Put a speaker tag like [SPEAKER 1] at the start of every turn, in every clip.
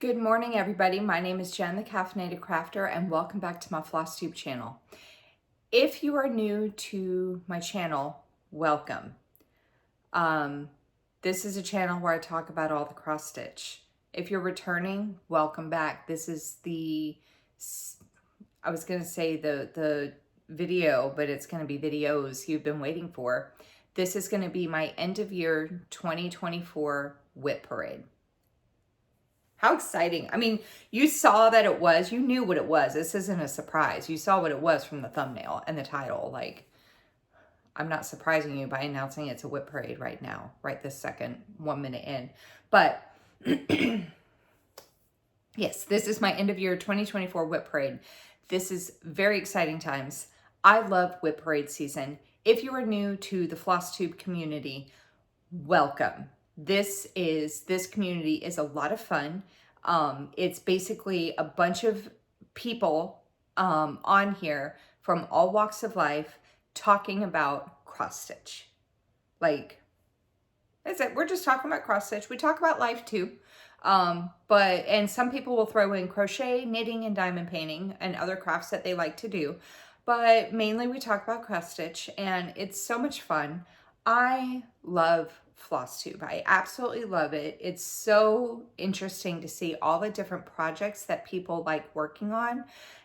[SPEAKER 1] Good morning, everybody. My name is Jen, the Caffeinated Crafter, and welcome back to my FlossTube channel. If you are new to my channel, welcome. This is a channel where I talk about all the cross stitch. If you're returning, welcome back. This is I was gonna say the video, but it's gonna be videos you've been waiting for. This is gonna be my end of year 2024 WIP parade. How exciting. I mean, you saw that it was, you knew what it was. This isn't a surprise. You saw what it was from the thumbnail and the title. Like, I'm not surprising you by announcing it's a WIP parade right now, right this second, 1 minute in. But yes, this is my end of year 2024 WIP parade. This is very exciting times. I love WIP parade season. If you are new to the FlossTube community, welcome. This community is a lot of fun. It's basically a bunch of people on here from all walks of life talking about cross stitch. Like, that's it. We're just talking about cross stitch. We talk about life too. And some people will throw in crochet, knitting, and diamond painting and other crafts that they like to do. But mainly we talk about cross stitch, and it's so much fun. I love FlossTube. I absolutely love it. It's so interesting to see all the different projects that people like working on,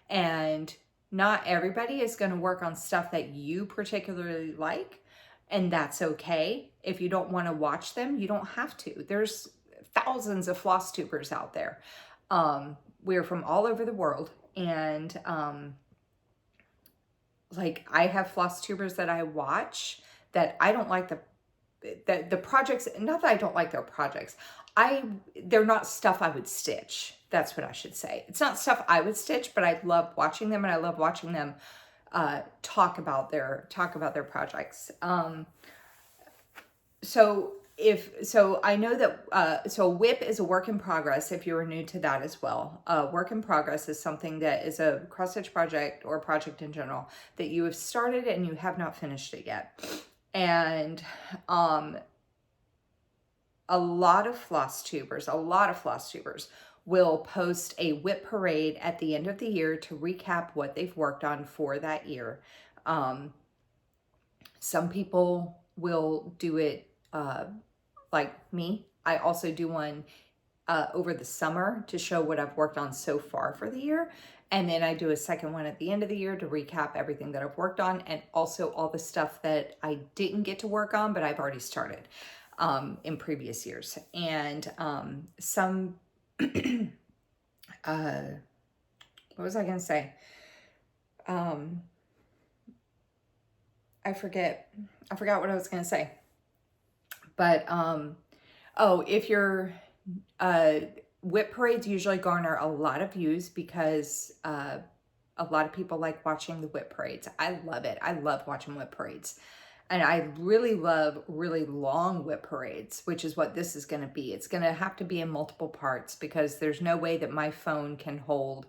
[SPEAKER 1] and not everybody is going to work on stuff that you particularly like, and that's okay. If you don't want to watch them, you don't have to. There's thousands of FlossTubers out there. We're from all over the world, and like, I have FlossTubers that I watch that I don't like the projects, not that I don't like their projects. They're not stuff I would stitch. That's what I should say. It's not stuff I would stitch, but I love watching them, and I love watching them talk about their projects. So I know that, so WIP is a work in progress, if you're new to that as well. Work in progress is something that is a cross-stitch project or a project in general that you have started and you have not finished it yet. And a lot of FlossTubers will post a WIP parade at the end of the year to recap what they've worked on for that year. Some people will do it like me. I also do one over the summer to show what I've worked on so far for the year. And then I do a second one at the end of the year to recap everything that I've worked on, and also all the stuff that I didn't get to work on, but I've already started in previous years. And some, what was I going to say? I forgot what I was going to say. But, oh, if you're, WIP parades usually garner a lot of views because a lot of people like watching the WIP parades. I love it. I love watching WIP parades. And I really love really long WIP parades, which is what this is going to be. It's going to have to be in multiple parts because there's no way that my phone can hold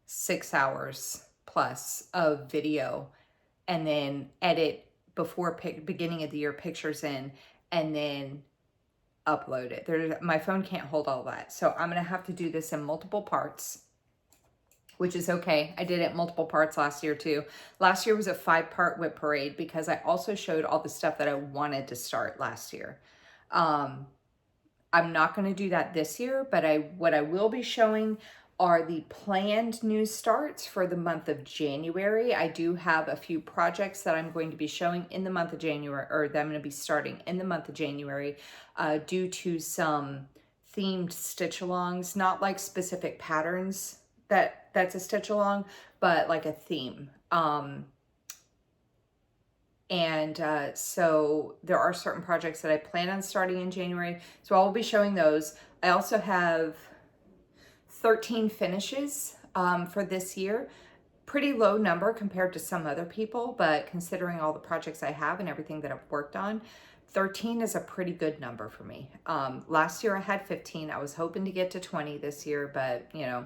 [SPEAKER 1] 6 hours plus of video and then edit before beginning of the year pictures in and then upload it. My phone can't hold all that. So I'm going to have to do this in multiple parts, which is okay. I did it in multiple parts last year too. Last year was a 5-part WIP parade because I also showed all the stuff that I wanted to start last year. I'm not going to do that this year, but what I will be showing are the planned new starts for the month of January. I do have a few projects that I'm going to be showing in the month of January, or that I'm going to be starting in the month of January due to some themed stitch-alongs, not like specific patterns that's a stitch-along, but like a theme. So there are certain projects that I plan on starting in January, so I will be showing those. I also have 13 finishes for this year. Pretty low number compared to some other people, but considering all the projects I have and everything that I've worked on, 13 is a pretty good number for me. Last year I had 15. I was hoping to get to 20 this year, but you know,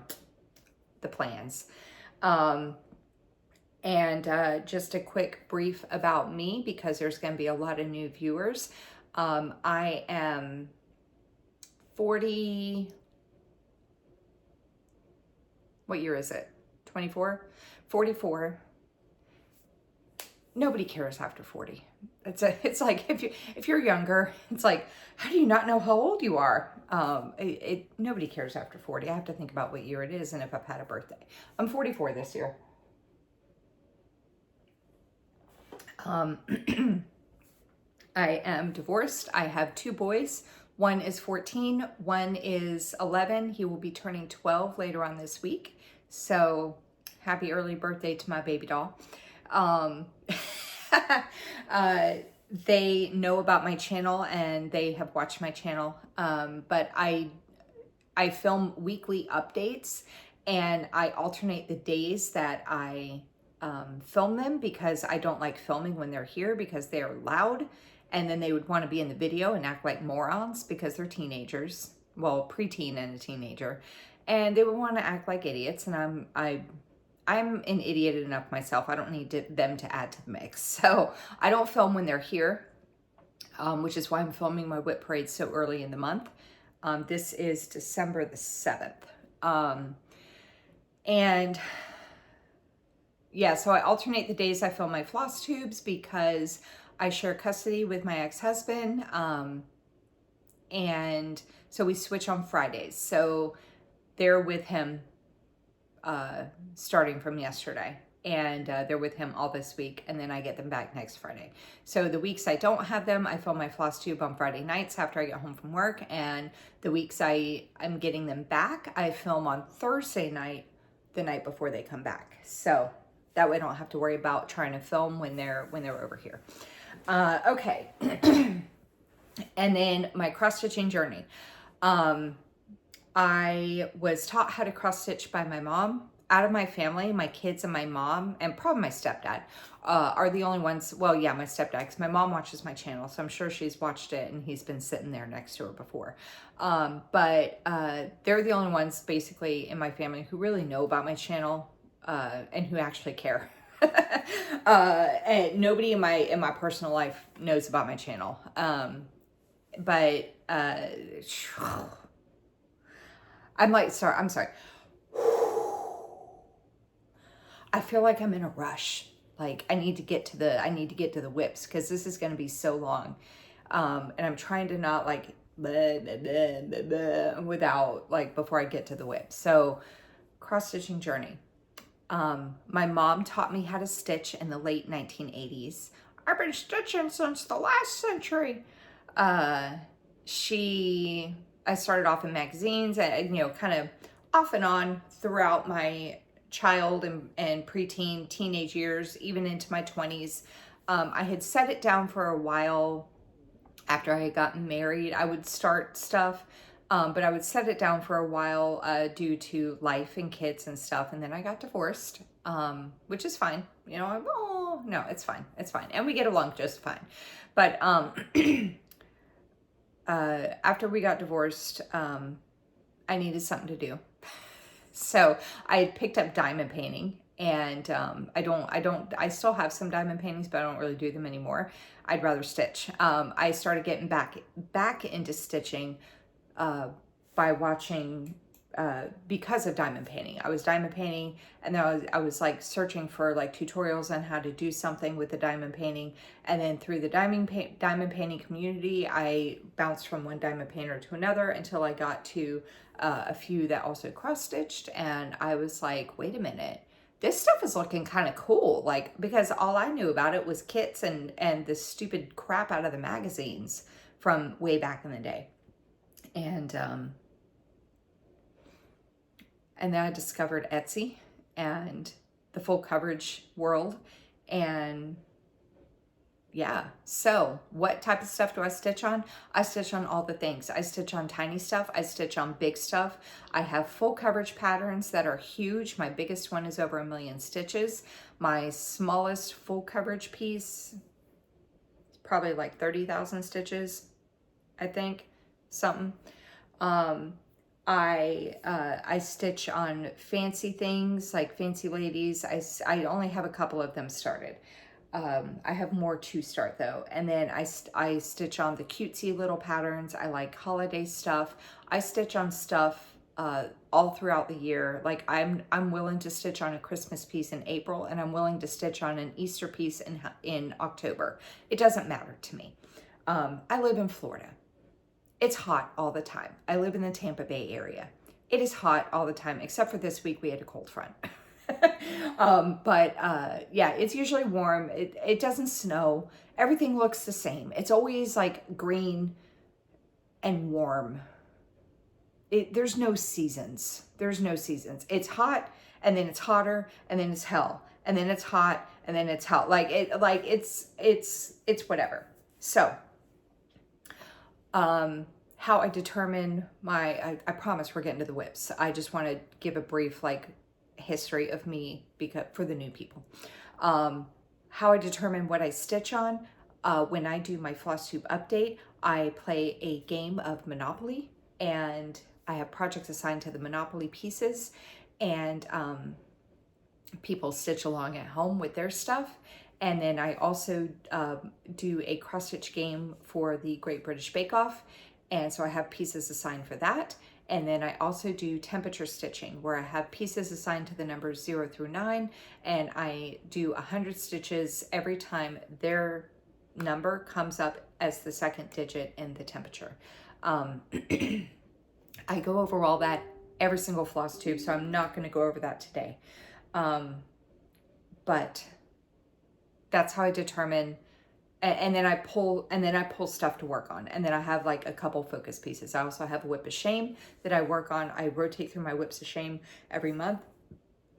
[SPEAKER 1] the plans. Just a quick brief about me, because there's going to be a lot of new viewers. I am 40, What year is it? 24? 44. Nobody cares after 40. It's like if you're younger, it's like, how do you not know how old you are? Nobody cares after 40. I have to think about what year it is and if I've had a birthday. I'm 44 this year. I am divorced. I have 2 boys. One is 14, one is 11. He will be turning 12 later on this week. So happy early birthday to my baby doll. They know about my channel and they have watched my channel. But I film weekly updates and I alternate the days that I film them because I don't like filming when they're here because they're loud and then they would want to be in the video and act like morons because they're teenagers, well, preteen and a teenager, and they would want to act like idiots, and I'm an idiot enough myself. I don't need them to add to the mix. So I don't film when they're here, which is why I'm filming my WIP parade so early in the month. This is December the 7th. And yeah, so I alternate the days I film my floss tubes because I share custody with my ex-husband. And so we switch on Fridays. So they're with him starting from yesterday. And they're with him all this week. And then I get them back next Friday. So the weeks I don't have them, I film my floss tube on Friday nights after I get home from work. And the weeks I'm getting them back, I film on Thursday night, the night before they come back. So that way I don't have to worry about trying to film when they're over here. Okay. And then my cross-stitching journey. I was taught how to cross-stitch by my mom. Out of my family, my kids and my mom, and probably my stepdad, are the only ones, well, yeah, my stepdad, because my mom watches my channel, so I'm sure she's watched it and he's been sitting there next to her before. But they're the only ones, basically, in my family who really know about my channel and who actually care. And nobody in my personal life knows about my channel. But I'm sorry. I feel like I'm in a rush. Like I need to get to the WIPs because this is going to be so long. And I'm trying to not like blah, blah, blah, blah, blah, without like before I get to the WIP. So cross-stitching journey. My mom taught me how to stitch in the late 1980s. I've been stitching since the last century. I started off in magazines and, kind of off and on throughout my child and preteen, teenage years, even into my 20s. I had set it down for a while after I had gotten married. I would start stuff, but I would set it down for a while due to life and kids and stuff. And then I got divorced, which is fine. Oh, no, it's fine. It's fine. And we get along just fine. But after we got divorced, I needed something to do. So I had picked up diamond painting, and I still have some diamond paintings, but I don't really do them anymore. I'd rather stitch. I started getting back into stitching by watching, because of diamond painting. I was diamond painting, and then I was like searching for like tutorials on how to do something with the diamond painting. And then through the diamond painting community, I bounced from one diamond painter to another until I got to a few that also cross-stitched. And I was like, wait a minute, this stuff is looking kind of cool. Like, because all I knew about it was kits and the stupid crap out of the magazines from way back in the day. And then I discovered Etsy and the full coverage world. And yeah, so what type of stuff do I stitch on? I stitch on all the things. I stitch on tiny stuff. I stitch on big stuff. I have full coverage patterns that are huge. My biggest one is over 1 million stitches. My smallest full coverage piece is probably like 30,000 stitches, I think, something. I stitch on fancy things like fancy ladies. I only have a couple of them started. I have more to start though. And then I stitch on the cutesy little patterns. I like holiday stuff. I stitch on stuff all throughout the year. Like I'm willing to stitch on a Christmas piece in April, and I'm willing to stitch on an Easter piece in October. It doesn't matter to me. I live in Florida. It's hot all the time. I live in the Tampa Bay area. It is hot all the time, except for this week we had a cold front. Yeah, it's usually warm. It doesn't snow. Everything looks the same. It's always like green and warm. There's no seasons. There's no seasons. It's hot, and then it's hotter, and then it's hell, and then it's hot, and then it's hell. It's whatever. So, how I determine I promise we're getting to the whips. I just want to give a brief history of me because for the new people. How I determine what I stitch on. When I do my floss tube update, I play a game of Monopoly, and I have projects assigned to the Monopoly pieces, and people stitch along at home with their stuff. And then I also do a cross stitch game for the Great British Bake Off, and so I have pieces assigned for that. And then I also do temperature stitching, where I have pieces assigned to the numbers 0 through 9, and I do 100 stitches every time their number comes up as the second digit in the temperature. I go over all that every single floss tube, so I'm not going to go over that today. But that's how I determine. And then I pull stuff to work on. And then I have like a couple focus pieces. I also have a whip of shame that I work on. I rotate through my whips of shame every month.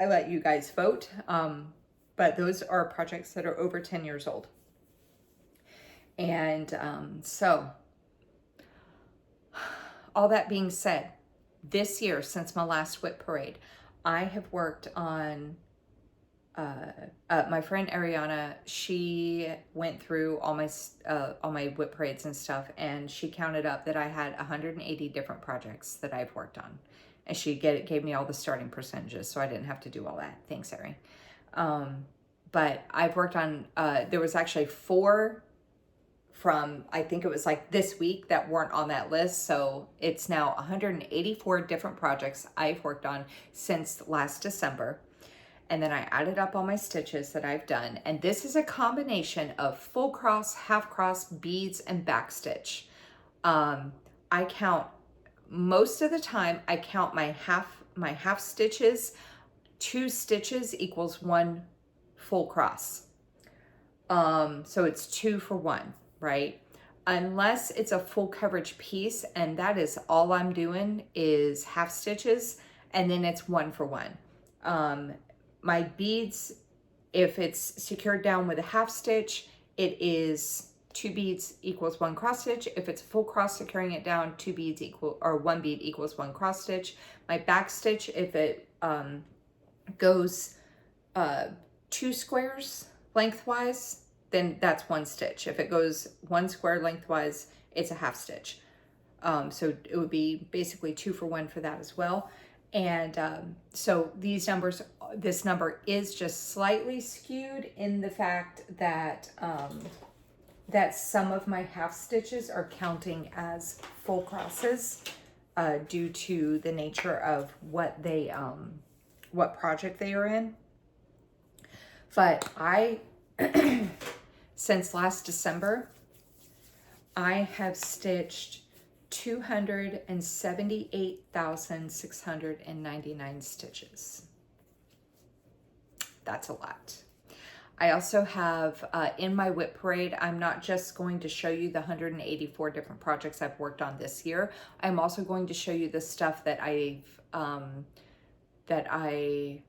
[SPEAKER 1] I let you guys vote. But those are projects that are over 10 years old. And so all that being said, this year, since my last whip parade, I have worked on my friend Ariana. She went through all my whip parades and stuff, and she counted up that I had 180 different projects that I've worked on, and she gave me all the starting percentages, so I didn't have to do all that. Thanks, Ari. But I've worked on there was actually 4 from, I think it was like this week, that weren't on that list. So it's now 184 different projects I've worked on since last December. And then I added up all my stitches that I've done. And this is a combination of full cross, half cross, beads, and back stitch. I count, most of the time, I count my half stitches. 2 stitches equals 1 full cross. So it's 2 for 1, right? Unless it's a full coverage piece, and that is all I'm doing is half stitches, and then it's 1 for 1. My beads, if it's secured down with a half stitch, it is 2 beads equals 1 cross stitch. If it's full cross securing it down, 2 beads or 1 bead equals 1 cross stitch. My back stitch, if it goes 2 squares lengthwise, then that's 1 stitch. If it goes 1 square lengthwise, it's a half stitch. So it would be basically 2 for 1 for that as well. And so this number is just slightly skewed in the fact that that some of my half stitches are counting as full crosses due to the nature of what project they are in. But since last December, I have stitched 278,699 stitches. That's a lot. I also have, in my whip parade, I'm not just going to show you the 184 different projects I've worked on this year. I'm also going to show you the stuff that I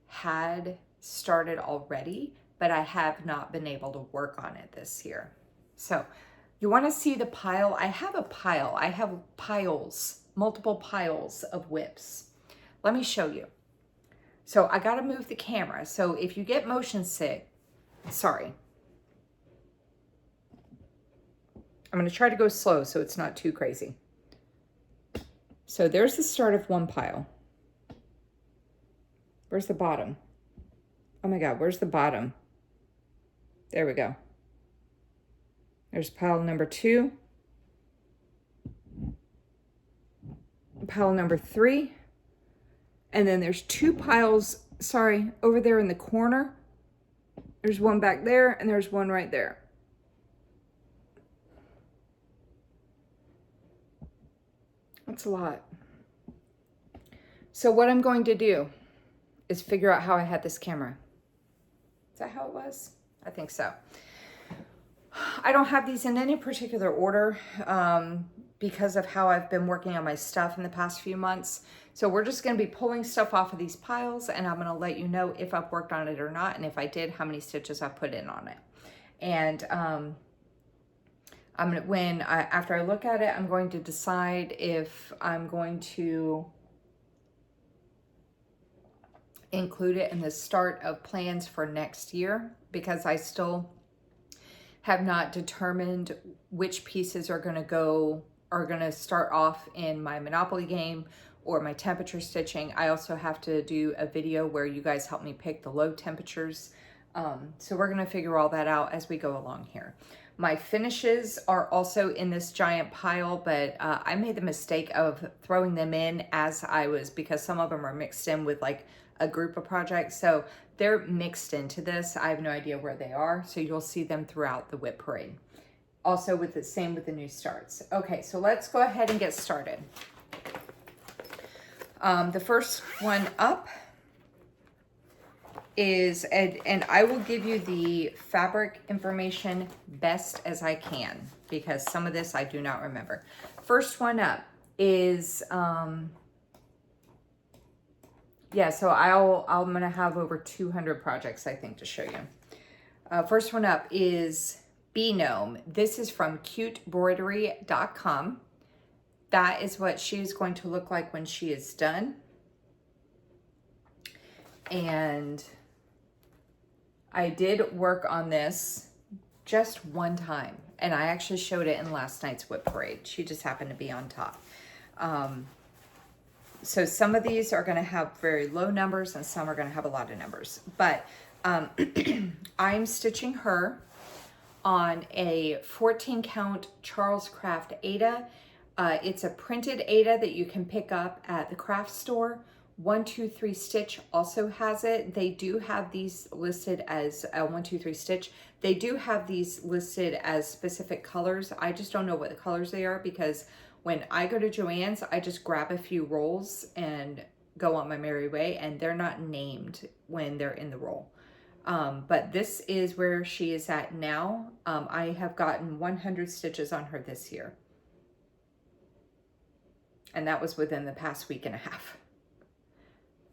[SPEAKER 1] had started already, but I have not been able to work on it this year. So you want to see the pile? I have a pile. I have piles, multiple piles of whips. Let me show you. So I got to move the camera. So if you get motion sick, sorry. I'm going to try to go slow so it's not too crazy. So there's the start of one pile. Where's the bottom? Oh my God, where's the bottom? There we go. There's pile number 2. Pile number 3. And then there's 2 piles, sorry, over there in the corner. There's one back there and there's one right there. That's a lot. So what I'm going to do is figure out how I had this camera. Is that how it was? I think so. I don't have these in any particular order because of how I've been working on my stuff in the past few months. So we're just going to be pulling stuff off of these piles, and I'm going to let you know if I've worked on it or not, and if I did, how many stitches I put in on it. And after I look at it, I'm going to decide if I'm going to include it in the start of plans for next year, because I still have not determined which pieces are going to start off in my Monopoly game or my temperature stitching. I also have to do a video where you guys help me pick the low temperatures. So we're going to figure all that out as we go along here. My finishes are also in this giant pile, but I made the mistake of throwing them in as I was, because some of them are mixed in with like a group of projects. So they're mixed into this. I have no idea where they are. So you'll see them throughout the WIP parade. Also with the same with the new starts. Okay, so let's go ahead and get started. The first one up is, and I will give you the fabric information best as I can, because some of this I do not remember. First one up is, yeah, so I'm gonna have over 200 projects, I think, to show you. First one up is Bee Gnome. This is from cutebroidery.com. That is what she is going to look like when she is done. And I did work on this just one time, and I actually showed it in last night's WIP parade. She just happened to be on top. So some of these are going to have very low numbers and some are going to have a lot of numbers. But I'm stitching her on a 14 count Charles Craft Aida. It's a printed Aida that you can pick up at the craft store. 123 Stitch also has it. They do have these listed as a 123 Stitch. They do have these listed as specific colors. I just don't know what the colors they are, because when I go to Joann's, I just grab a few rolls and go on my merry way, and they're not named when they're in the roll. But this is where she is at now. I have gotten 100 stitches on her this year. And that was within the past week and a half.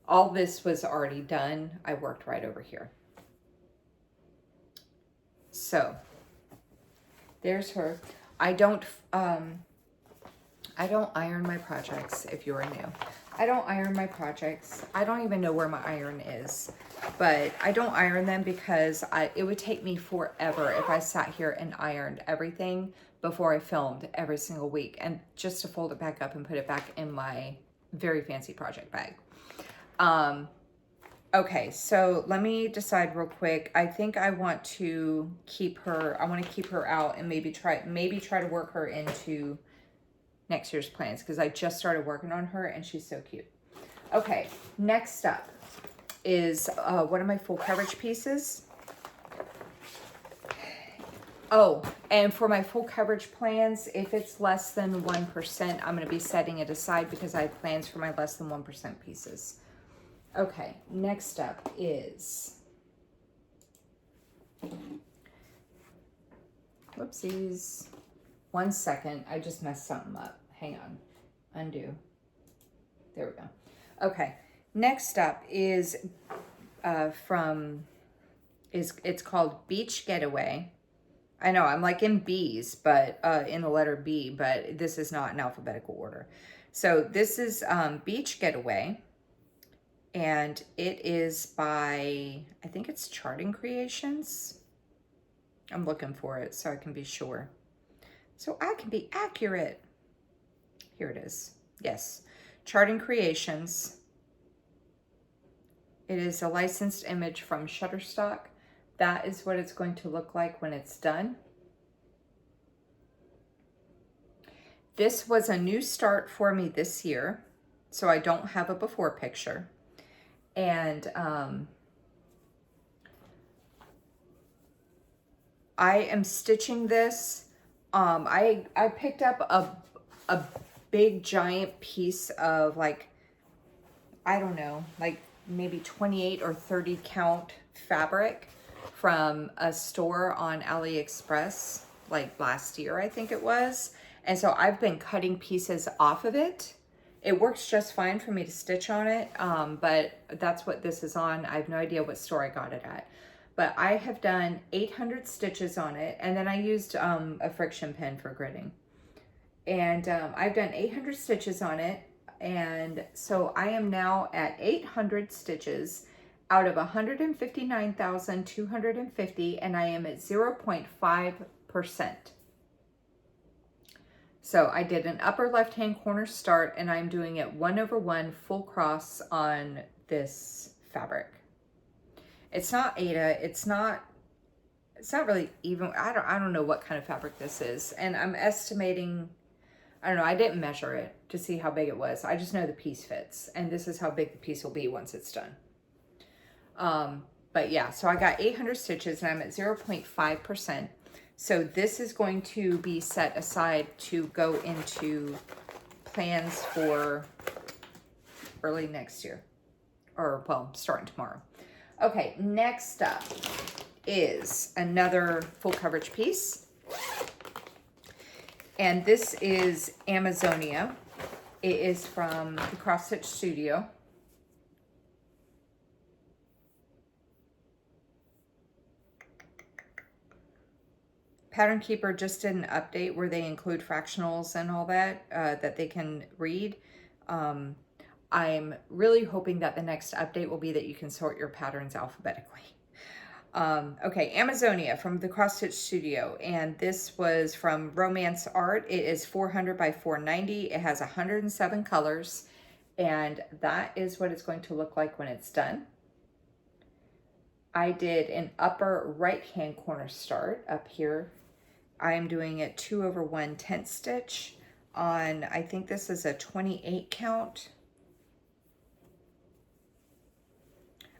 [SPEAKER 1] All this was already done. I worked right over here. So there's her. I don't iron my projects, if you are new. I don't iron my projects. I don't even know where my iron is, but I don't iron them because it would take me forever if I sat here and ironed everything before I filmed every single week, and just to fold it back up and put it back in my very fancy project bag. Okay, so let me decide real quick. I think I want to keep her, I want to keep her out and maybe try to work her into next year's plans, because I just started working on her and she's so cute. Okay, next up is one of my full coverage pieces. Oh, and for my full coverage plans, if it's less than 1%, I'm going to be setting it aside because I have plans for my less than 1% pieces. Okay, next up is, whoopsies. 1 second, I just messed something up. Hang on, undo. There we go. Okay, next up is it's called Beach Getaway. I know I'm like in B's, but in the letter B, but this is not in alphabetical order. So this is Beach Getaway, and it is by, I think it's Charting Creations. I'm looking for it so I can be sure. So I can be accurate. Here it is. Yes, Charting Creations. It is a licensed image from Shutterstock. That is what it's going to look like when it's done. This was a new start for me this year, so I don't have a before picture. And I am stitching this. I picked up a big giant piece of, like, I don't know, like maybe 28 or 30 count fabric from a store on AliExpress, like last year, I think it was. And so I've been cutting pieces off of it. It works just fine for me to stitch on it, but that's what this is on. I have no idea what store I got it at. But I have done 800 stitches on it, and then I used a friction pen for gridding. And I've done 800 stitches on it, and so I am now at 800 stitches out of 159,250, and I am at 0.5%. So I did an upper left hand corner start, and I'm doing it 1/1 full cross on this fabric. It's not Aida, it's not really even, I don't know what kind of fabric this is, and I'm estimating, I don't know, I didn't measure it to see how big it was. I just know the piece fits, and this is how big the piece will be once it's done. But yeah, so I got 800 stitches and I'm at 0.5%. So this is going to be set aside to go into plans for early next year, or well, starting tomorrow. Okay, next up is another full coverage piece. And this is Amazonia. It is from the Cross Stitch Studio. Pattern Keeper just did an update where they include fractionals and all that, that they can read. I'm really hoping that the next update will be that you can sort your patterns alphabetically. Okay, Amazonia from the Cross Stitch Studio, and this was from Romance Art. It is 400 by 490. It has 107 colors, and that is what it's going to look like when it's done. I did an upper right hand corner start up here. I am doing it 2/1 tent stitch on, I think this is a 28 count.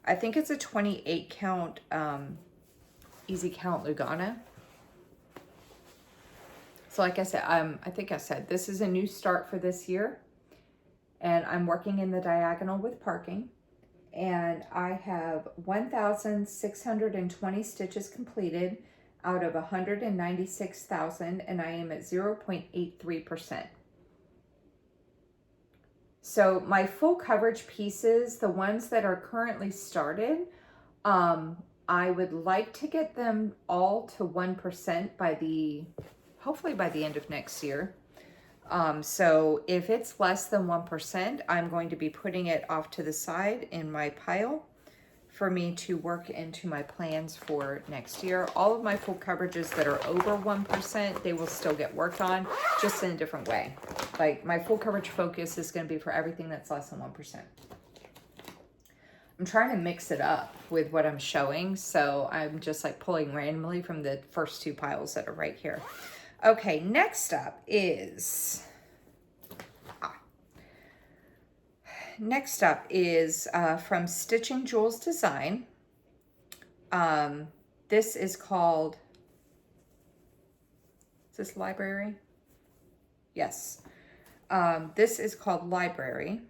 [SPEAKER 1] I think it's a 28 count easy count Lugana. So like I said, I think I said this is a new start for this year, and I'm working in the diagonal with parking, and I have 1,620 stitches completed out of 196,000, and I am at 0.83%. So my full coverage pieces, the ones that are currently started, I would like to get them all to 1% hopefully by the end of next year. So if it's less than 1%, I'm going to be putting it off to the side in my pile for me to work into my plans for next year. All of my full coverages that are over 1%, they will still get worked on, just in a different way. Like my full coverage focus is going to be for everything that's less than 1%. I'm trying to mix it up with what I'm showing, so I'm just like pulling randomly from the first two piles that are right here. Okay, next up is from Stitching Jules Design. This is called, is this Library? Yes. This is called Library.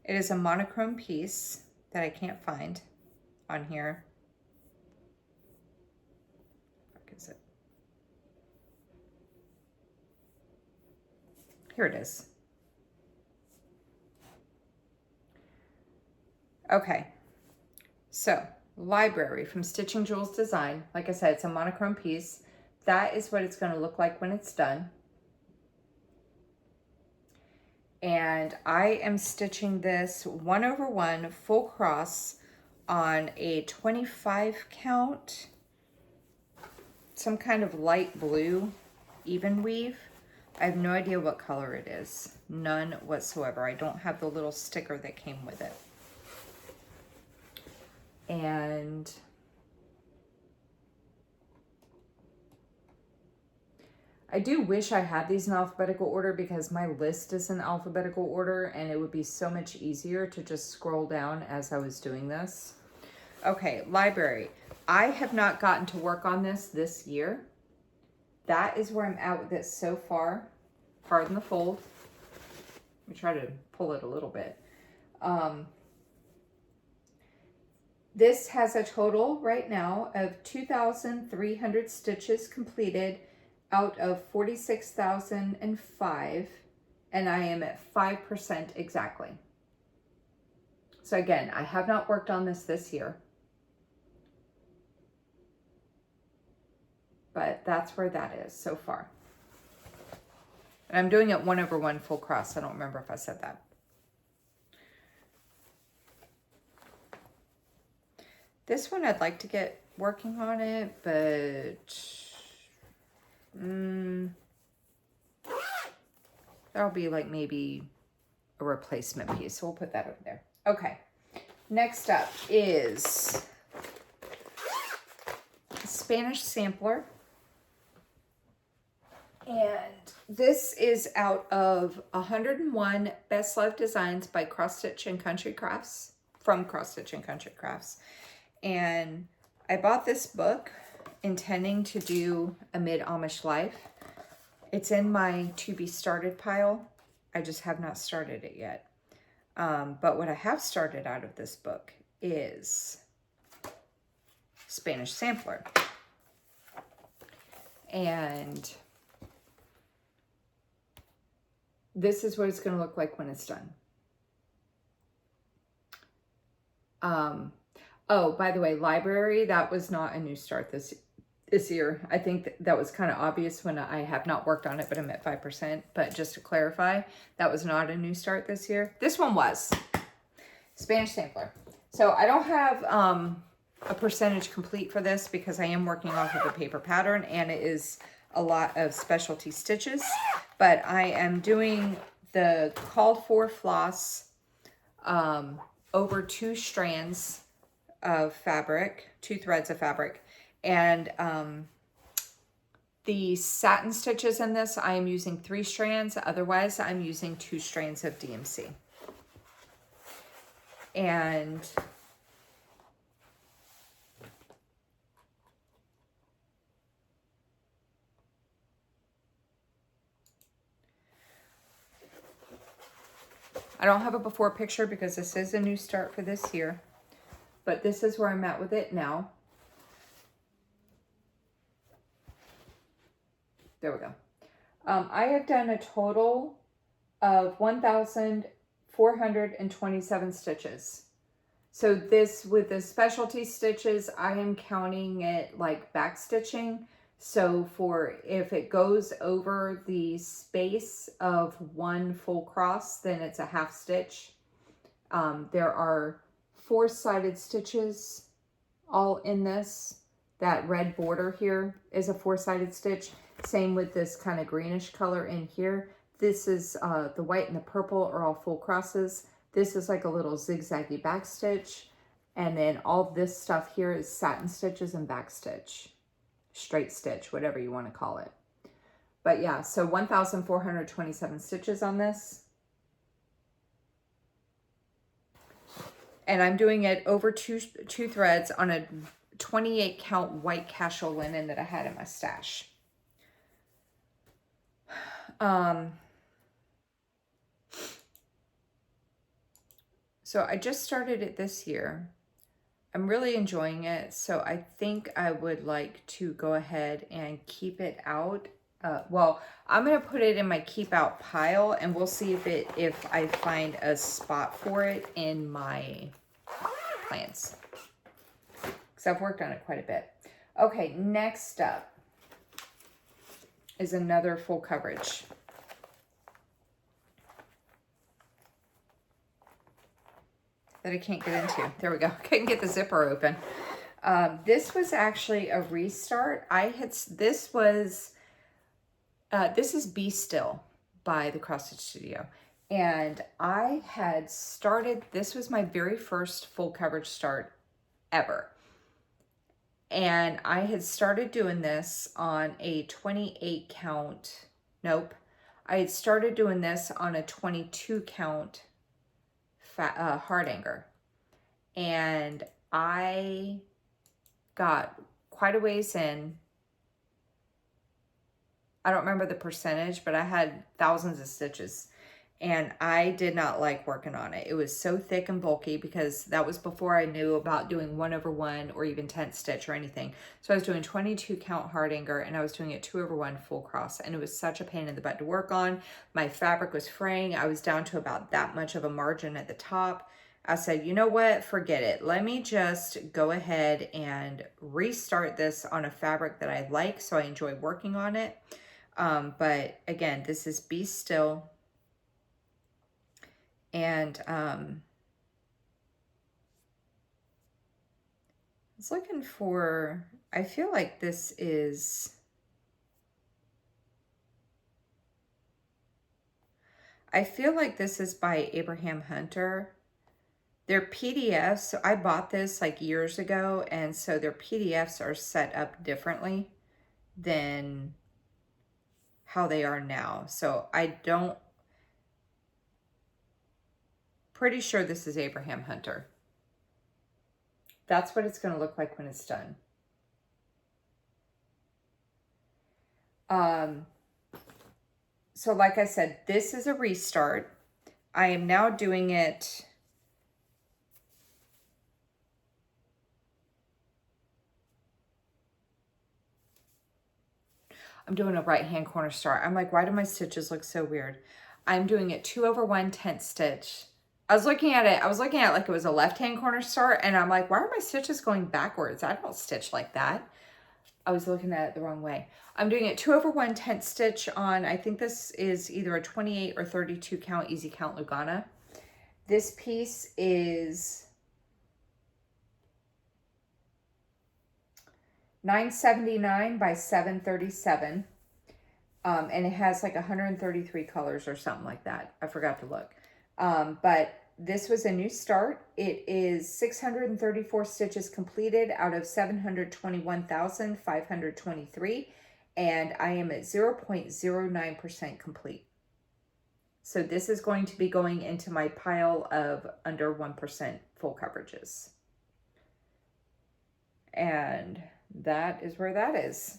[SPEAKER 1] It is a monochrome piece that I can't find on here. What is it? Here it is. Okay, so Library from Stitching Jules Design. Like I said, it's a monochrome piece. That is what it's going to look like when it's done. And I am stitching this 1/1 full cross on a 25 count, some kind of light blue even weave. I have no idea what color it is, none whatsoever. I don't have the little sticker that came with it. And I do wish I had these in alphabetical order because my list is in alphabetical order and it would be so much easier to just scroll down as I was doing this. Okay, library. I have not gotten to work on this year. That is where I'm at with it so far. Pardon the fold. Let me try to pull it a little bit. This has a total right now of 2,300 stitches completed out of 46,005, and I am at 5% exactly. So again, I have not worked on this year, but that's where that is so far. And I'm doing it 1/1 full cross. I don't remember if I said that. This one I'd like to get working on it, but that'll be like maybe a replacement piece. So we'll put that over there. Okay. Next up is Spanish sampler. And this is out of 101 Best Loved Designs by Cross Stitch and Country Crafts, from Cross Stitch and Country Crafts. And I bought this book intending to do a mid-Amish life. It's in my to be started pile. I just have not started it yet. But what I have started out of this book is Spanish sampler. And this is what it's going to look like when it's done. Oh, by the way, library, that was not a new start this year. I think that was kind of obvious when I have not worked on it, but I'm at 5%. But just to clarify, that was not a new start this year. This one was Spanish sampler. So I don't have a percentage complete for this because I am working off of a paper pattern and it is a lot of specialty stitches. But I am doing the called for floss over 2 strands of fabric, 2 threads of fabric, and the satin stitches in this, I am using 3 strands. Otherwise, I'm using 2 strands of DMC. And I don't have a before picture because this is a new start for this year, but this is where I'm at with it now. There we go. I have done a total of 1,427 stitches. So this, with the specialty stitches, I am counting it like back stitching. So for if it goes over the space of 1 full cross, then it's a half stitch. There are 4-sided stitches all in this. That red border here is a 4-sided stitch. Same with this kind of greenish color in here. This is the white and the purple are all full crosses. This is like a little zigzaggy back stitch. And then all this stuff here is satin stitches and back stitch. Straight stitch, whatever you want to call it. But yeah, so 1,427 stitches on this. And I'm doing it over two threads on a 28 count white casual linen that I had in my stash. So I just started it this year. I'm really enjoying it, so I think I would like to go ahead and keep it out. Well, I'm going to put it in my keep out pile, and we'll see if I find a spot for it in my plans, because I've worked on it quite a bit. Okay, next up is another full coverage. That I can't get into. There we go. Couldn't get the zipper open. This was actually a restart. This is Be Still by the Cross Stitch Studio. And I had started, this was my very first full coverage start ever. And I had started doing this on a 28 count. Nope. I had started doing this on a 22 count hardanger. And I got quite a ways in. I don't remember the percentage, but I had thousands of stitches. And I did not like working on it. It was so thick and bulky because that was before I knew about doing 1/1 or even 10th stitch or anything. So I was doing 22 count hardanger and I was doing it 2/1 full cross, and it was such a pain in the butt to work on. My fabric was fraying. I was down to about that much of a margin at the top. I said, you know what, forget it. Let me just go ahead and restart this on a fabric that I like so I enjoy working on it. But again, this is Be Still. And I was looking for, I feel like this is, by Abraham Hunter. Their PDFs, so I bought this like years ago, and so their PDFs are set up differently than how they are now. So pretty sure this is Abraham Hunter. That's what it's going to look like when it's done. So like I said, this is a restart. I am now doing it. I'm doing a right-hand corner start. I'm like, why do my stitches look so weird? I'm doing it 2/1 10th stitch. I was looking at it like it was a left-hand corner start, and I'm like, why are my stitches going backwards? I don't stitch like that. I was looking at it the wrong way. I'm doing it 2/1 10th stitch on, I think this is either a 28 or 32 count easy count Lugana. This piece is 979 by 737. And it has like 133 colors or something like that. I forgot to look. But this was a new start. It is 634 stitches completed out of 721,523. And I am at 0.09% complete. So this is going to be going into my pile of under 1% full coverages. And that is where that is.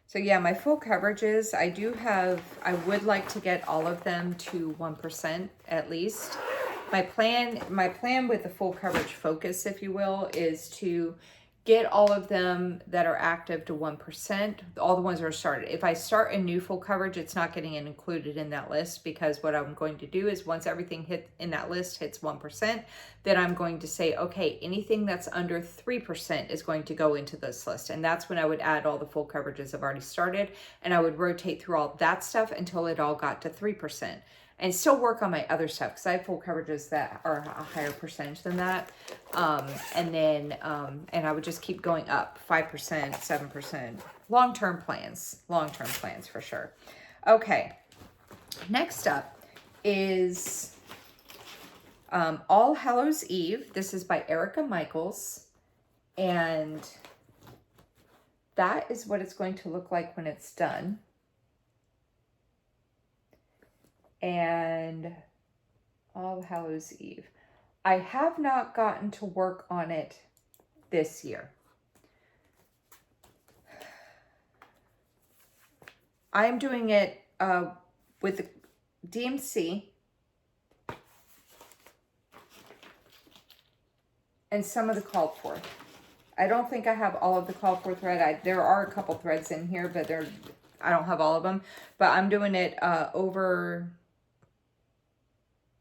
[SPEAKER 1] So yeah, my full coverages, I would like to get all of them to 1% at least. My plan with the full coverage focus, if you will, is to get all of them that are active to 1%, all the ones that are started. If I start a new full coverage, it's not getting included in that list, because what I'm going to do is once everything in that list hits 1%, then I'm going to say, okay, anything that's under 3% is going to go into this list. And that's when I would add all the full coverages I've already started, and I would rotate through all that stuff until it all got to 3%. And still work on my other stuff, because I have full coverages that are a higher percentage than that. And I would just keep going up 5%, 7%. Long-term plans for sure. Okay, next up is All Hallows Eve. This is by Erica Michaels, and that is what it's going to look like when it's done. And All Hallows Eve. I have not gotten to work on it this year. I'm doing it with the DMC and some of the called for. I don't think I have all of the called for thread. There are a couple threads in here, but I don't have all of them. But I'm doing it over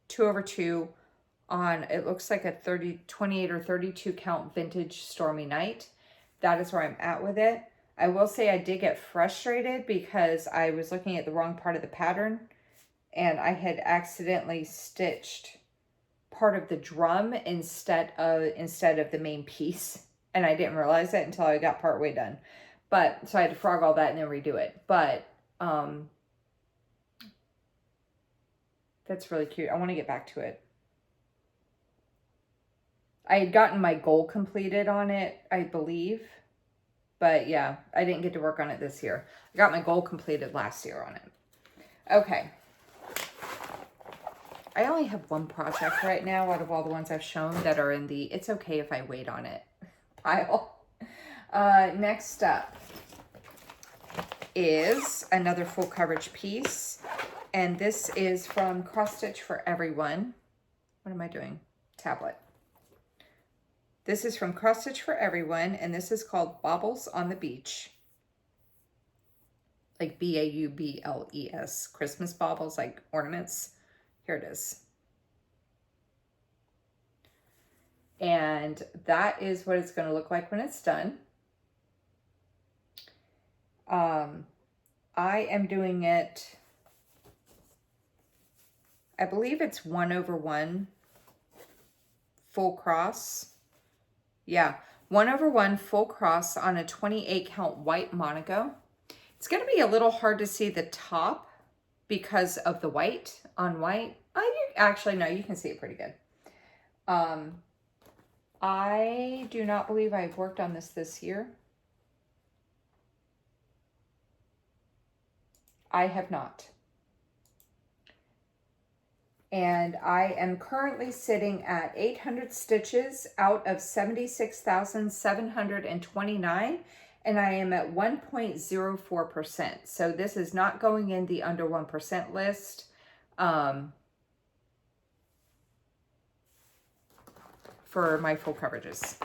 [SPEAKER 1] 2/2 on, it looks like a 28 or 32 count vintage Stormy Night. That is where I'm at with it. I will say I did get frustrated because I was looking at the wrong part of the pattern, and I had accidentally stitched part of the drum instead of the main piece, and I didn't realize it until I got partway done. But so I had to frog all that and then redo it. But That's really cute. I want to get back to it. I had gotten my goal completed on it, I believe. But yeah, I didn't get to work on it this year. I got my goal completed last year on it. Okay. I only have one project right now out of all the ones I've shown that are in the it's okay if I wait on it pile. Next up is another full coverage piece. And this is from Cross Stitch for Everyone. What am I doing? Tablet. This is from Cross Stitch for Everyone, and this is called Baubles on the Beach. Like B-A-U-B-L-E-S. Christmas baubles, like ornaments. Here it is. And that is what it's going to look like when it's done. I am doing it, I believe it's 1/1 full cross. Yeah, 1/1 full cross on a 28 count white monogo. It's going to be a little hard to see the top because of the white on white. Actually, no, you can see it pretty good. I do not believe I've worked on this year. I have not. And I am currently sitting at 800 stitches out of 76,729, and I am at 1.04%. So this is not going in the under 1% list. For my full coverages.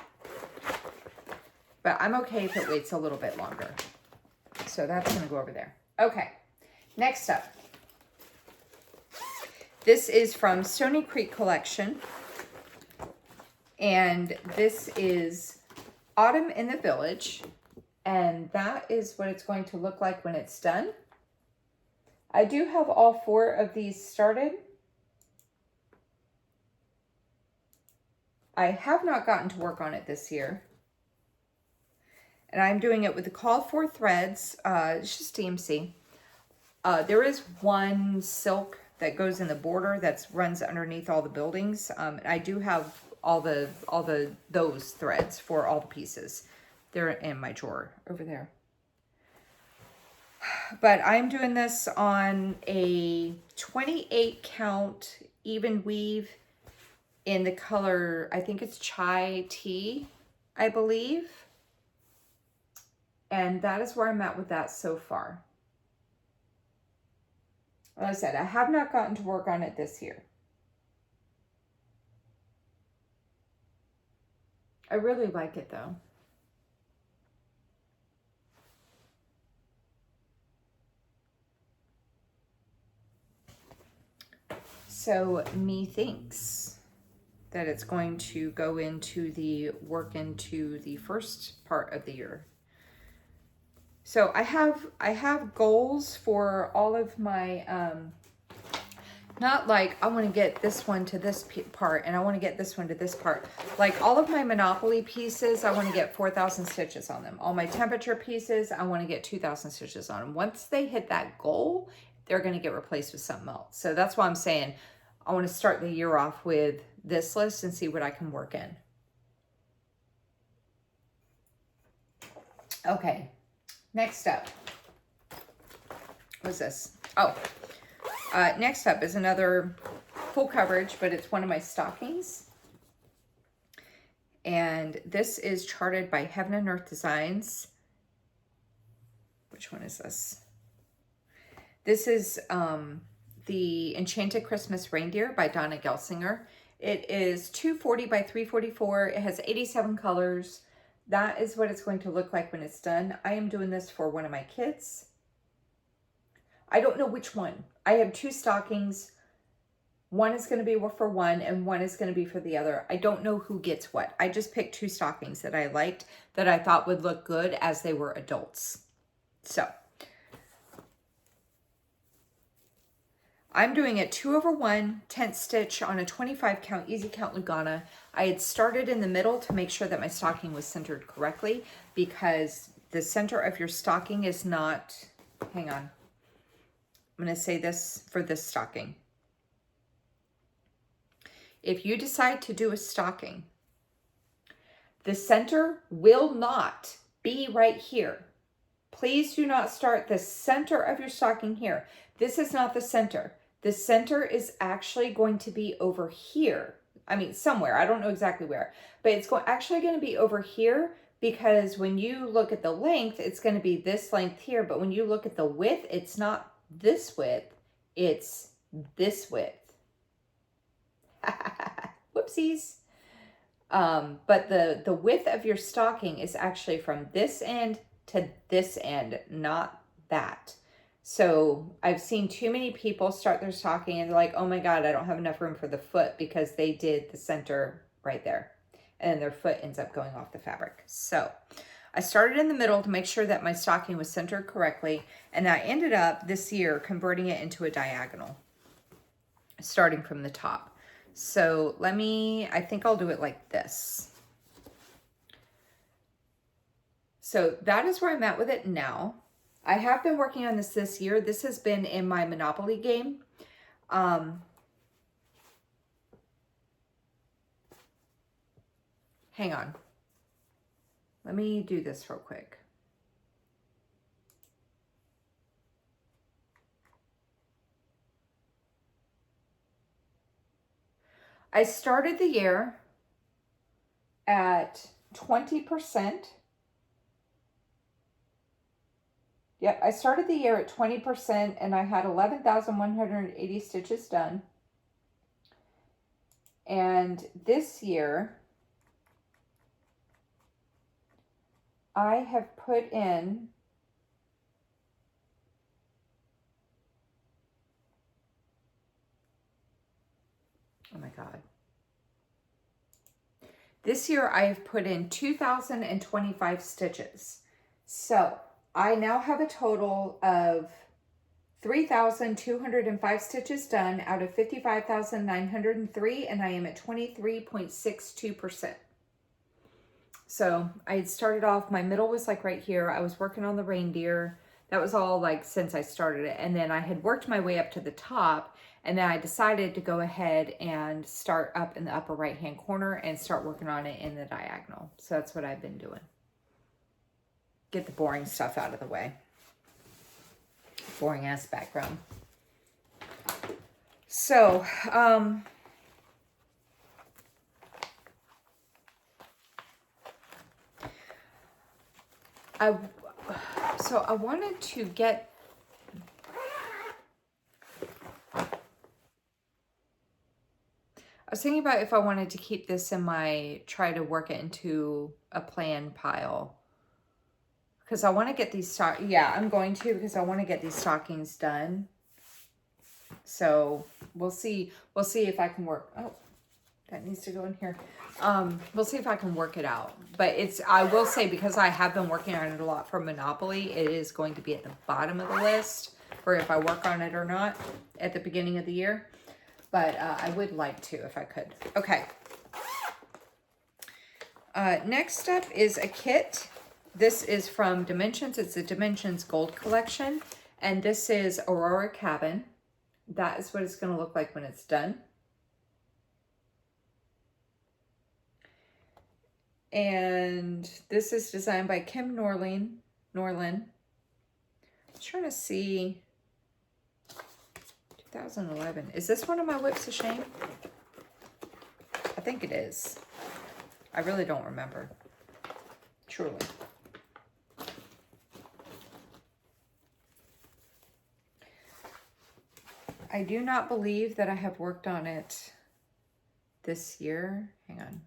[SPEAKER 1] But I'm okay if it waits a little bit longer. So that's going to go over there. Okay, next up. This is from Stony Creek Collection. And this is Autumn in the Village. And that is what it's going to look like when it's done. I do have all 4 of these started. I have not gotten to work on it this year. And I'm doing it with the called for threads. It's just DMC. There is one silk that goes in the border that runs underneath all the buildings. I do have all those threads for all the pieces. They're in my drawer over there. But I'm doing this on a 28 count even weave in the color, I think it's Chai Tea, I believe. And that is where I'm at with that so far. Like I said, I have not gotten to work on it this year. I really like it though. So methinks that it's going to go into the work into the first part of the year. So I have goals for all of my, not like I want to get this one to this part and I want to get this one to this part. Like all of my Monopoly pieces, I want to get 4,000 stitches on them. All my temperature pieces, I want to get 2,000 stitches on them. Once they hit that goal, they're going to get replaced with something else. So that's why I'm saying I want to start the year off with this list and see what I can work in. Okay, next up. What's this? Oh, next up is another full coverage, but it's one of my stockings. And this is charted by Heaven and Earth Designs. Which one is this? This is the Enchanted Christmas Reindeer by Donna Gelsinger. It is 240 by 344. It has 87 colors. That is what it's going to look like when it's done. I am doing this for one of my kids. I don't know which one. I have 2 stockings. One is going to be for one and one is going to be for the other. I don't know who gets what. I just picked 2 stockings that I liked that I thought would look good as they were adults. So I'm doing it 2/1 10th stitch on a 25 count easy count Lugana. I had started in the middle to make sure that my stocking was centered correctly because the center of your stocking is not, hang on. I'm going to say this for this stocking. if you decide to do a stocking, the center will not be right here. Please do not start the center of your stocking here. This is not the center. The center is actually going to be over here. I mean, somewhere. I don't know exactly where. But it's actually going to be over here, because when you look at the length, it's going to be this length here. But when you look at the width, it's not this width. It's this width. Whoopsies. But the width of your stocking is actually from this end to this end, not that. So I've seen too many people start their stocking and they're like, oh my God, I don't have enough room for the foot, because they did the center right there. And their foot ends up going off the fabric. So I started in the middle to make sure that my stocking was centered correctly. And I ended up this year converting it into a diagonal, starting from the top. So I think I'll do it like this. So that is where I'm at with it now. I have been working on this year. This has been in my Monopoly game. Hang on. Let me do this real quick. I started the year at 20%. Yep, I started the year at 20% and I had 11,180 stitches done. And this year, I have put in oh my God. This year I have put in 2,025 stitches. So I now have a total of 3,205 stitches done out of 55,903, and I am at 23.62%. So I had started off, my middle was like right here. I was working on the reindeer. That was all like since I started it. And then I had worked my way up to the top, and then I decided to go ahead and start up in the upper right hand corner and start working on it in the diagonal. So that's what I've been doing. Get the boring stuff out of the way. Boring ass background. So, I wanted to get I was thinking about if I wanted to keep this in try to work it into a plan pile. Because I want to get these I'm going to, because I want to get these stockings done. So we'll see if I can work. Oh, that needs to go in here. We'll see if I can work it out. But I will say, because I have been working on it a lot for Monopoly, it is going to be at the bottom of the list for if I work on it or not at the beginning of the year. But I would like to if I could. Okay. Next up is a kit. This is from Dimensions. It's a Dimensions Gold Collection. And this is Aurora Cabin. That is what it's going to look like when it's done. And this is designed by Kim Norlin. I'm trying to see. 2011. Is this one of my whips of shame? I think it is. I really don't remember. Truly. I do not believe that I have worked on it this year. Hang on.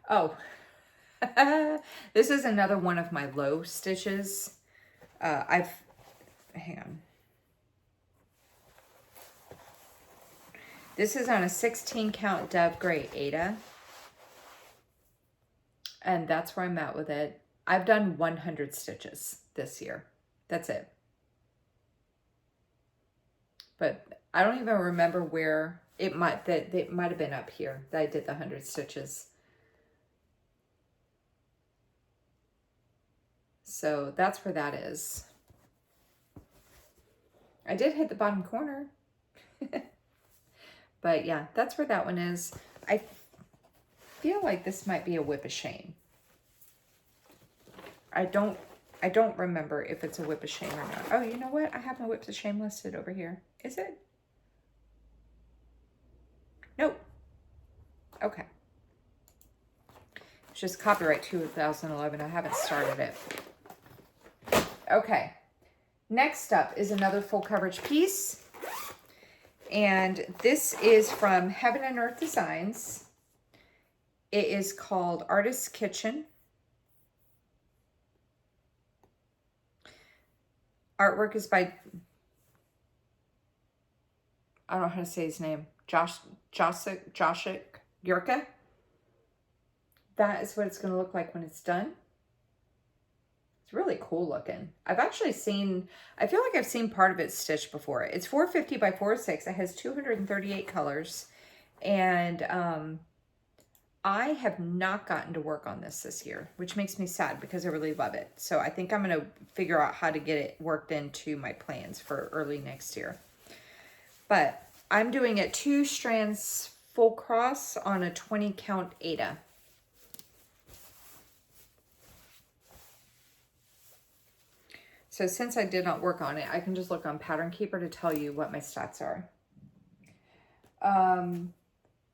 [SPEAKER 1] Oh, this is another one of my low stitches. Hang on. This is on a 16 count Dove Gray Ada. And that's where I'm at with it. I've done 100 stitches this year. That's it. But I don't even remember where it might have been up here that I did the 100 stitches. So that's where that is. I did hit the bottom corner. But yeah, that's where that one is. I feel like this might be a whip of shame. I don't remember if it's a whip of shame or not. Oh, you know what? I have my whips of shame listed over here. Is it? Nope. Okay. It's just copyright 2011. I haven't started it. Okay. Next up is another full coverage piece. And this is from Heaven and Earth Designs. It is called Artist's Kitchen. Artwork is by, I don't know how to say his name, Joshik Yurka. That is what it's going to look like when it's done. It's really cool looking. I've actually seen, I feel like I've seen part of it stitched before. It's 450 by 406. It has 238 colors. And I have not gotten to work on this year, which makes me sad because I really love it. So I think I'm going to figure out how to get it worked into my plans for early next year. But I'm doing it 2 strands full cross on a 20 count Aida. So since I did not work on it, I can just look on Pattern Keeper to tell you what my stats are.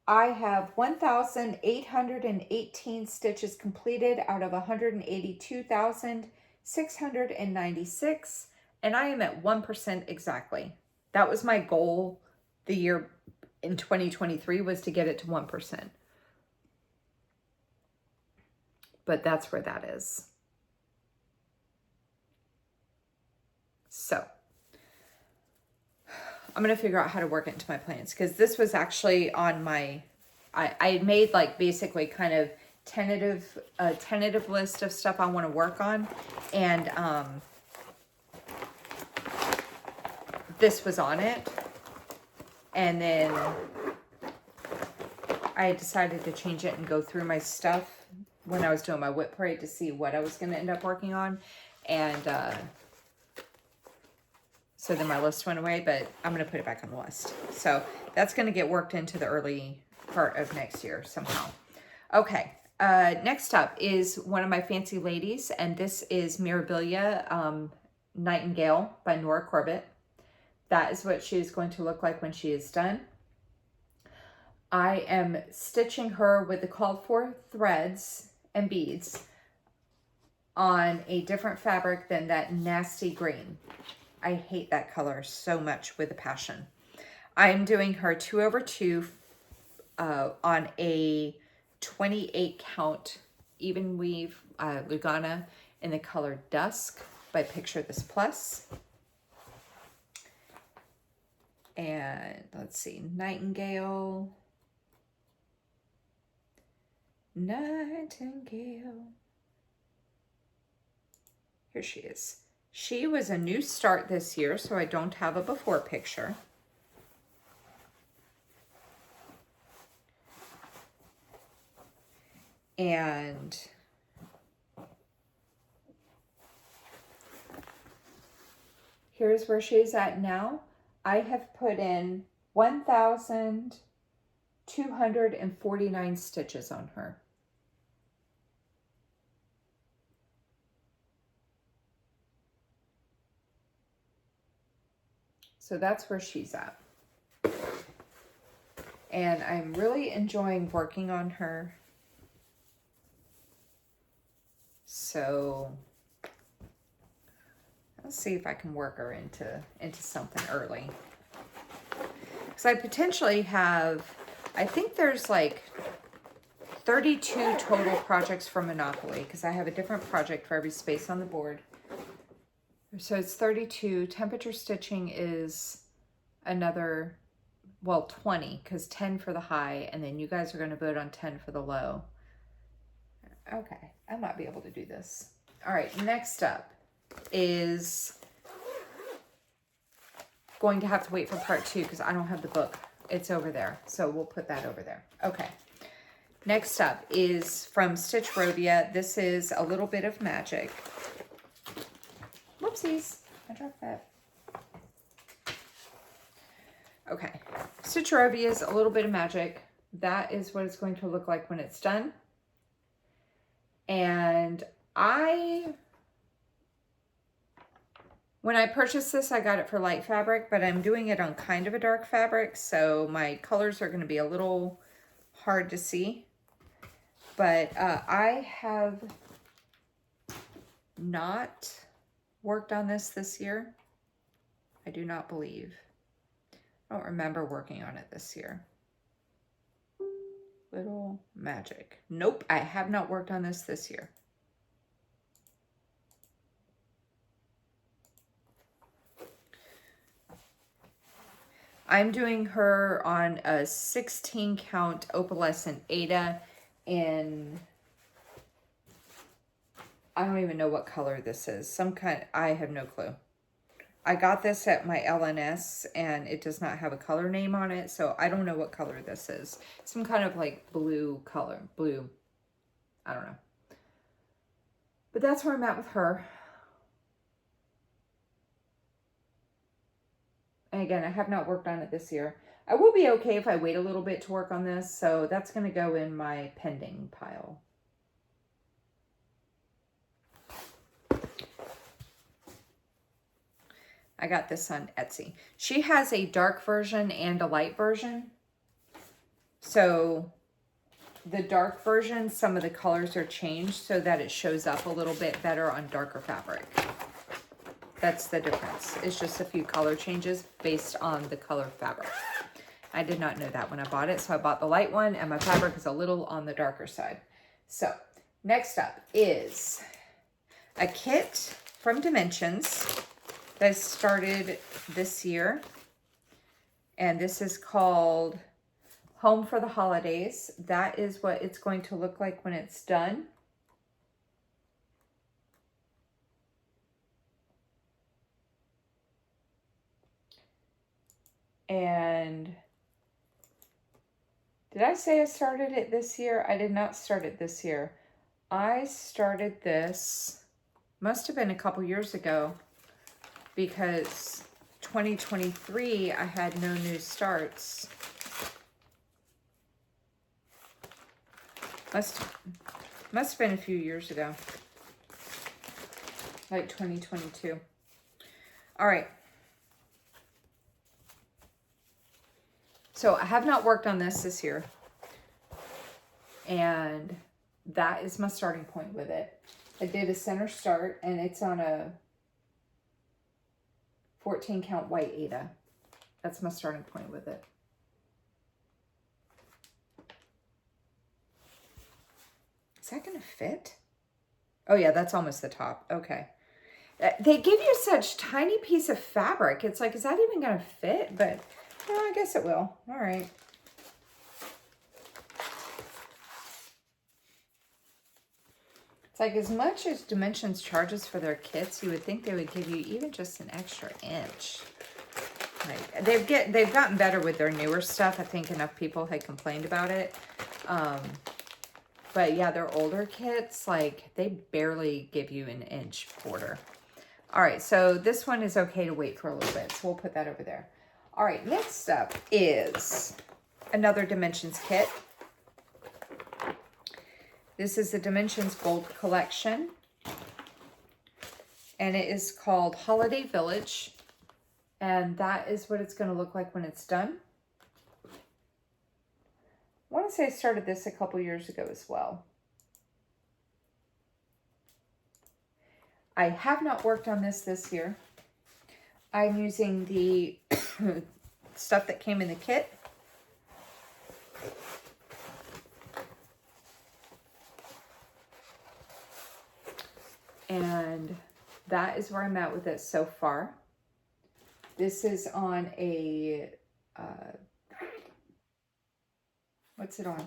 [SPEAKER 1] I have 1,818 stitches completed out of 182,696, and I am at 1% exactly. That was my goal the year in 2023, was to get it to 1%. But that's where that is. So I'm going to figure out how to work it into my plans, because this was actually on my, I made like basically kind of tentative list of stuff I want to work on. And this was on it. And then I decided to change it and go through my stuff when I was doing my WIP parade to see what I was going to end up working on. And so then my list went away, but I'm going to put it back on the list. So that's going to get worked into the early part of next year somehow. Okay, next up is one of my fancy ladies, and this is Mirabilia Nightingale by Nora Corbett. That is what she is going to look like when she is done. I am stitching her with the called for threads and beads on a different fabric than that nasty green. I hate that color so much with a passion. I'm doing her 2/2 on a 28 count even weave Lugana in the color Dusk by Picture This Plus. And let's see, Nightingale. Here she is. She was a new start this year, so I don't have a before picture. And here's where she's at now. I have put in 1,249 stitches on her. So that's where she's at. And I'm really enjoying working on her. So let's see if I can work her into something early. Because I potentially have, I think there's like 32 total projects for Monopoly, because I have a different project for every space on the board. So it's 32. Temperature stitching is another, well, 20, because 10 for the high, and then you guys are going to vote on 10 for the low. Okay, I might be able to do this. All right, next up is going to have to wait for part 2 because I don't have the book. It's over there, so we'll put that over there. Okay, next up is from Stitch Rovia. This is A Little Bit of Magic. Whoopsies. I dropped that. Okay. Citrovia is a little bit of magic. That is what it's going to look like when it's done. And when I purchased this, I got it for light fabric, but I'm doing it on kind of a dark fabric, so my colors are going to be a little hard to see. But I have not worked on this year. I do not believe. I don't remember working on it this year. Little magic. Nope, I have not worked on this year. I'm doing her on a 16 count opalescent Aida in, I don't even know what color this is. Some kind, I have no clue. I got this at my LNS and it does not have a color name on it, so I don't know what color this is. Some kind of like blue color, blue, I don't know. But that's where I'm at with her. And again, I have not worked on it this year. I will be okay if I wait a little bit to work on this, so that's going to go in my pending pile. I got this on Etsy. She has a dark version and a light version. So the dark version, some of the colors are changed so that it shows up a little bit better on darker fabric. That's the difference. It's just a few color changes based on the color fabric. I did not know that when I bought it, so I bought the light one, and my fabric is a little on the darker side. So next up is a kit from Dimensions that I started this year, and this is called Home for the Holidays. That is what it's going to look like when it's done. And did I say I started it this year? I did not start it this year. I started this, must have been a couple years ago, because 2023 I had no new starts. Must have been a few years ago, like 2022. All right. So I have not worked on this year, and that is my starting point with it. I did a center start, and it's on a 14 count white Aida. That's my starting point with it. Is that going to fit? Oh yeah, that's almost the top. Okay. They give you such tiny piece of fabric. It's like, is that even going to fit? But well, I guess it will. All right. It's like, as much as Dimensions charges for their kits, you would think they would give you even just an extra inch. Like, they've gotten better with their newer stuff. I think enough people had complained about it. But yeah, their older kits, like, they barely give you an inch border. All right, so this one is okay to wait for a little bit, so we'll put that over there. All right, next up is another Dimensions kit. This is the Dimensions Gold Collection, and it is called Holiday Village, and that is what it's going to look like when it's done. I want to say I started this a couple years ago as well. I have not worked on this year. I'm using the stuff that came in the kit. And that is where I'm at with it so far. This is on a, what's it on?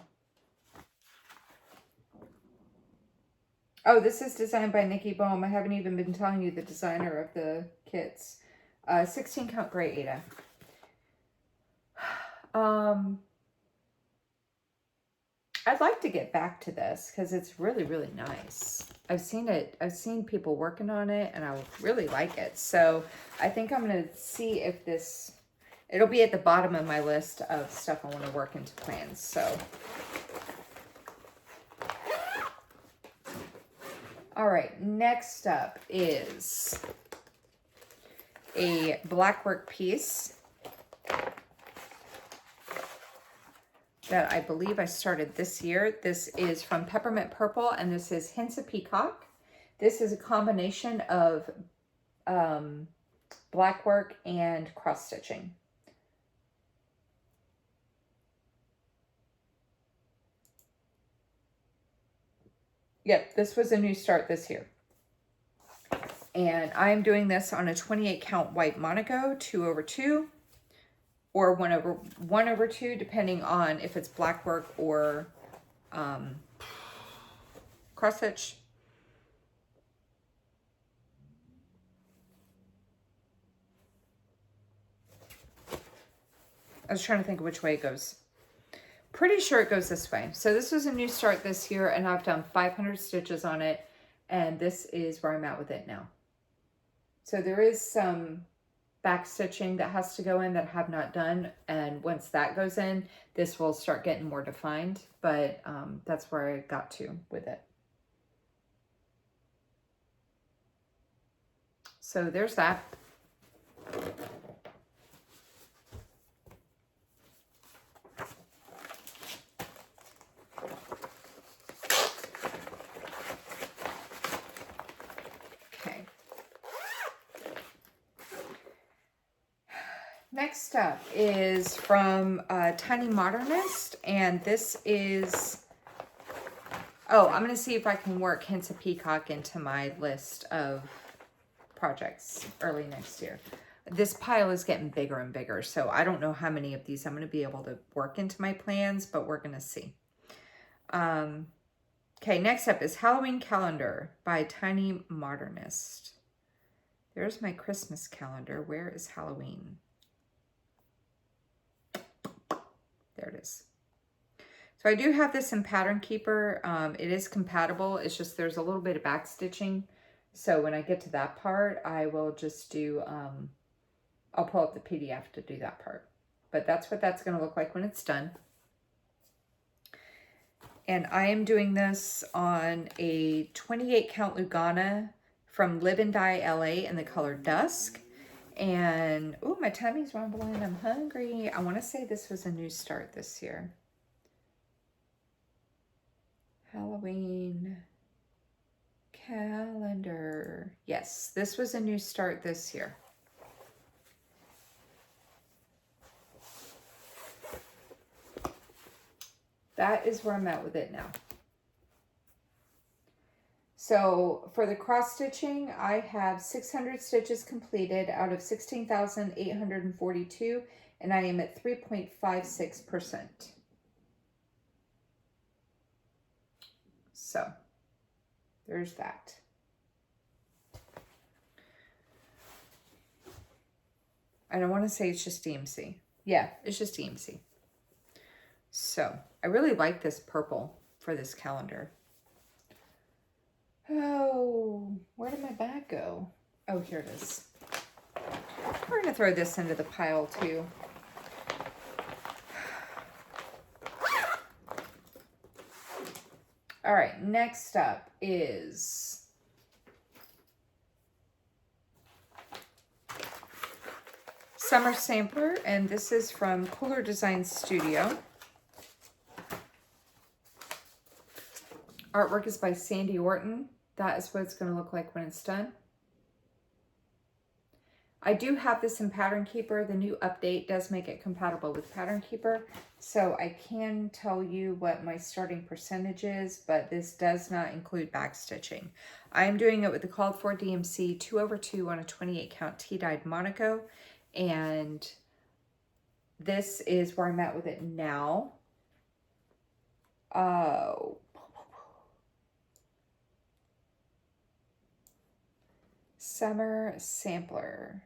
[SPEAKER 1] Oh, this is designed by Nikki Bohm. I haven't even been telling you the designer of the kits. 16 count gray Aida. I'd like to get back to this because it's really, really nice. I've seen people working on it and I really like it. So I think I'm going to see if it'll be at the bottom of my list of stuff I want to work into plans. So, all right, next up is a black work piece that I believe I started this year. This is from Peppermint Purple, and this is Hints of Peacock. This is a combination of black work and cross stitching. Yep, this was a new start this year. And I'm doing this on a 28 count white monogo, 2/2, or 1/2, depending on if it's black work or cross stitch. I was trying to think of which way it goes. Pretty sure it goes this way. So this was a new start this year, and I've done 500 stitches on it, and this is where I'm at with it now. So there is some back stitching that has to go in that I have not done, and once that goes in, this will start getting more defined, but that's where I got to with it. So there's that. Next up is from Tiny Modernist, and this is, oh, I'm going to see if I can work Hints of Peacock into my list of projects early next year. This pile is getting bigger and bigger, so I don't know how many of these I'm going to be able to work into my plans, but we're going to see. Okay, next up is Halloween Calendar by Tiny Modernist. There's my Christmas calendar. Where is Halloween? There it is. So I do have this in Pattern Keeper. It is compatible. It's just there's a little bit of back stitching. So when I get to that part, I will just do, I'll pull up the PDF to do that part. But that's what that's going to look like when it's done. And I am doing this on a 28 count Lugana from Live and Die LA in the color Dusk. And, oh, my tummy's rumbling. I'm hungry. I want to say this was a new start this year. Halloween calendar. Yes, this was a new start this year. That is where I'm at with it now. So for the cross stitching, I have 600 stitches completed out of 16,842, and I am at 3.56%. So there's that. I don't want to say it's just DMC. Yeah, it's just DMC. So I really like this purple for this calendar. Oh, where did my bag go? Oh, here it is. We're going to throw this into the pile too. All right, next up is Summer Sampler, and this is from Cooler Design Studio. Artwork is by Sandy Orton. That is what it's going to look like when it's done. I do have this in Pattern Keeper. The new update does make it compatible with Pattern Keeper. So I can tell you what my starting percentage is, but this does not include back stitching. I am doing it with the called for DMC 2/2 on a 28 count tea-dyed Monaco. And this is where I'm at with it now. Summer Sampler.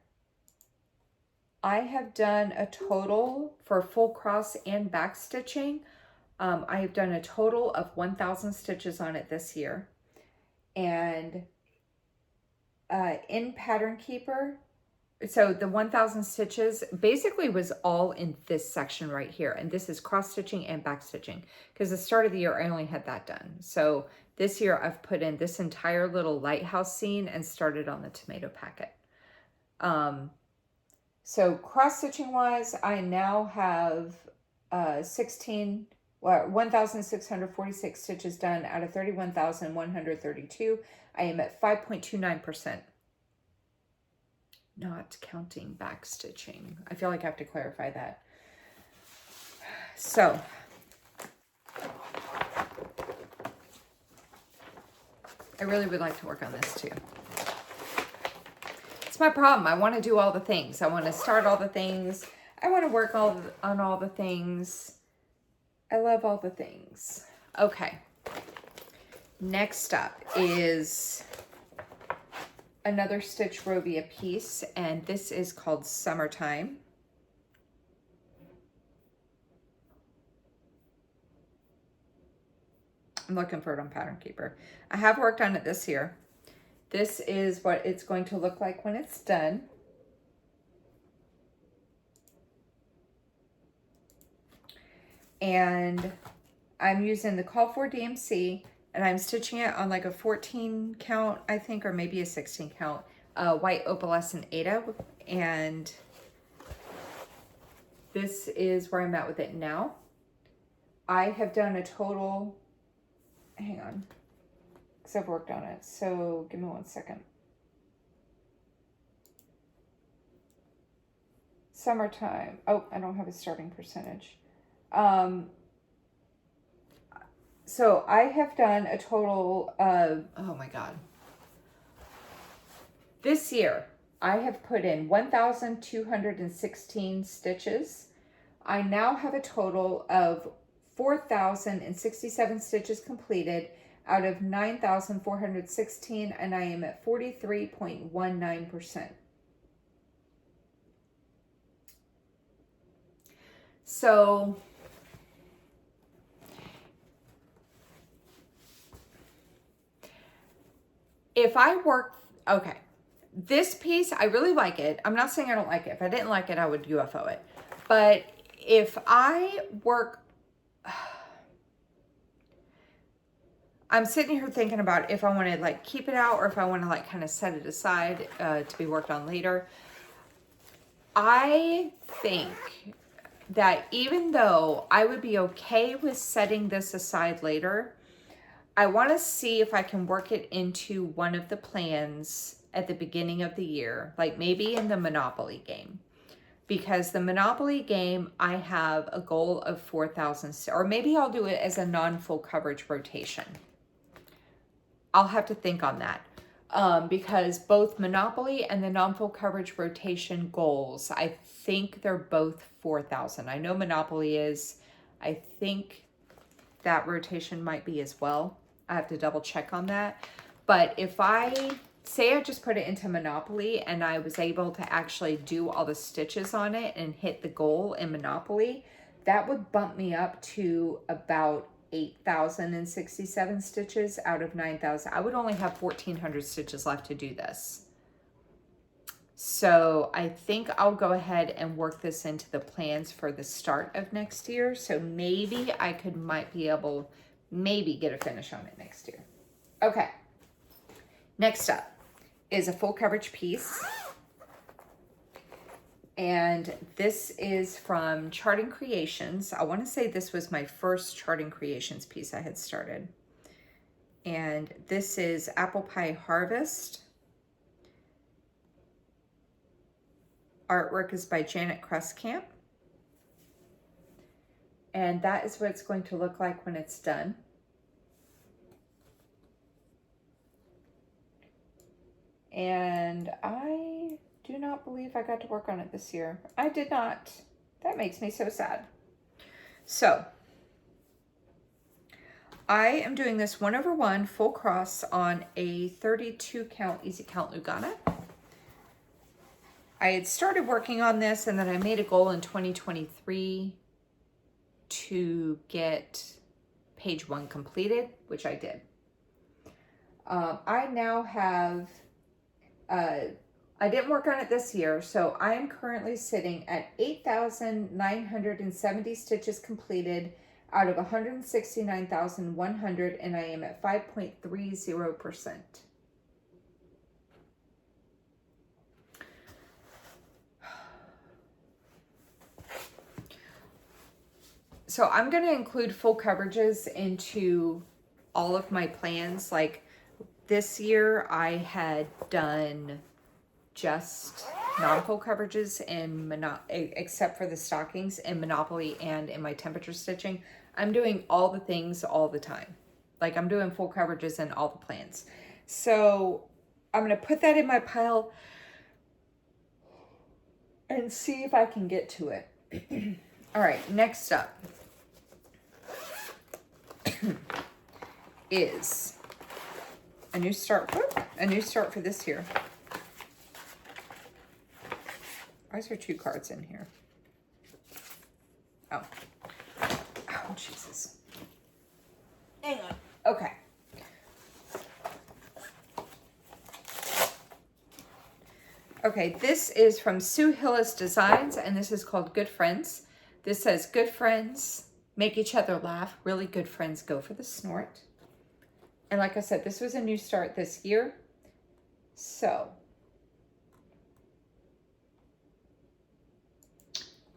[SPEAKER 1] I have done a total for full cross and back stitching I have done a total of 1,000 stitches on it this year. And in Pattern Keeper, so the 1,000 stitches basically was all in this section right here. And this is cross stitching and back stitching, because the start of the year I only had that done. So this year I've put in this entire little lighthouse scene and started on the tomato packet. So cross stitching wise, I now have 1,646 stitches done out of 31,132. I am at 5.29%. Not counting back stitching. I feel like I have to clarify that. So I really would like to work on this too. It's my problem. I want to do all the things. I want to start all the things. I want to work on all the things. I love all the things. Okay. Next up is another Stitch Robia piece, and this is called Summertime. I'm looking for it on Pattern Keeper. I have worked on it this year. This is what it's going to look like when it's done. And I'm using the Call for DMC, and I'm stitching it on like a 14 count, I think, or maybe a 16 count, white opalescent Aida. And this is where I'm at with it now. I have done a total, hang on, because I've worked on it. So give me 1 second. Summertime. Oh, I don't have a starting percentage. So I have done a total of, oh my God. This year, I have put in 1,216 stitches. I now have a total of 4,067 stitches completed out of 9,416, and I am at 43.19%. So if I work, okay, this piece, I really like it. I'm not saying I don't like it. If I didn't like it, I would UFO it. But if I work, I'm sitting here thinking about if I want to like keep it out or if I want to like kind of set it aside to be worked on later. I think that even though I would be okay with setting this aside later, I want to see if I can work it into one of the plans at the beginning of the year, like maybe in the Monopoly game. Because the Monopoly game, I have a goal of 4,000, or maybe I'll do it as a non-full coverage rotation. I'll have to think on that. Because both Monopoly and the non-full coverage rotation goals, I think they're both 4,000. I know Monopoly is. I think that rotation might be as well. I have to double check on that. But if I say I just put it into Monopoly and I was able to actually do all the stitches on it and hit the goal in Monopoly, that would bump me up to about 8,067 stitches out of 9,000. I would only have 1,400 stitches left to do this. So I think I'll go ahead and work this into the plans for the start of next year. So maybe I might be able, maybe get a finish on it next year. Okay. Next up is a full coverage piece. And this is from Charting Creations. I want to say this was my first Charting Creations piece I had started. And this is Apple Pie Harvest. Artwork is by Janet Kruskamp. And that is what it's going to look like when it's done. And I do not believe I got to work on it this year. I did not. That makes me so sad. So I am doing this 1/1 full cross on a 32 count easy count Lugana. I had started working on this and then I made a goal in 2023 to get page 1 completed, which I did. I now have, I didn't work on it this year, so I am currently sitting at 8,970 stitches completed out of 169,100, and I am at 5.30%. So I'm going to include full coverages into all of my plans. Like this year I had done just non-full coverages in except for the stockings in Monopoly and in my temperature stitching. I'm doing all the things all the time. Like I'm doing full coverages in all the plans. So I'm going to put that in my pile and see if I can get to it. All right, next up is a new start. A new start for this year. Why is there 2 cards in here? Oh. Oh, Jesus. Hang on. Okay. Okay, this is from Sue Hillis Designs, and this is called Good Friends. This says, good friends make each other laugh. Really good friends go for the snort. And like I said, this was a new start this year. So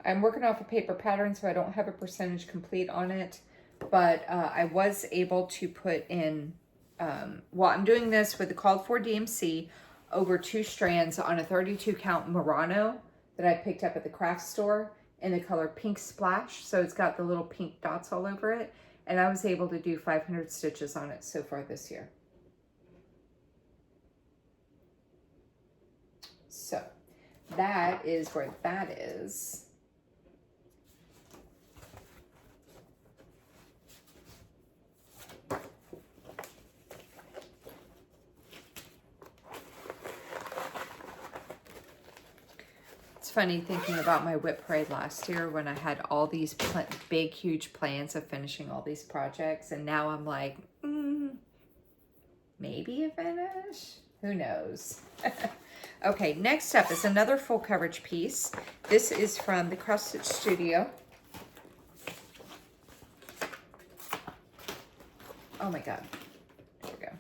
[SPEAKER 1] I'm working off a paper pattern, so I don't have a percentage complete on it. But I was able to put in, well, I'm doing this with the called for DMC over 2 strands on a 32 count Murano that I picked up at the craft store in the color Pink Splash. So it's got the little pink dots all over it. And I was able to do 500 stitches on it so far this year. So that is where that is. It's funny thinking about my WIP parade last year when I had all these big, huge plans of finishing all these projects. And now I'm like, maybe a finish? Who knows? Okay, next up is another full coverage piece. This is from the Cross Stitch Studio. Oh my God. There we go.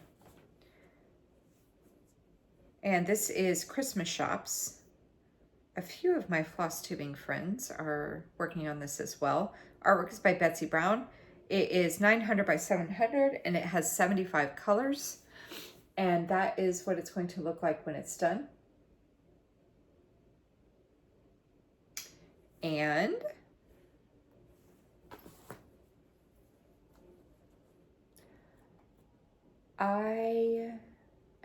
[SPEAKER 1] And this is Christmas Shops. A few of my floss tubing friends are working on this as well. Artwork is by Betsy Brown. It is 900 by 700 and it has 75 colors. And that is what it's going to look like when it's done. And I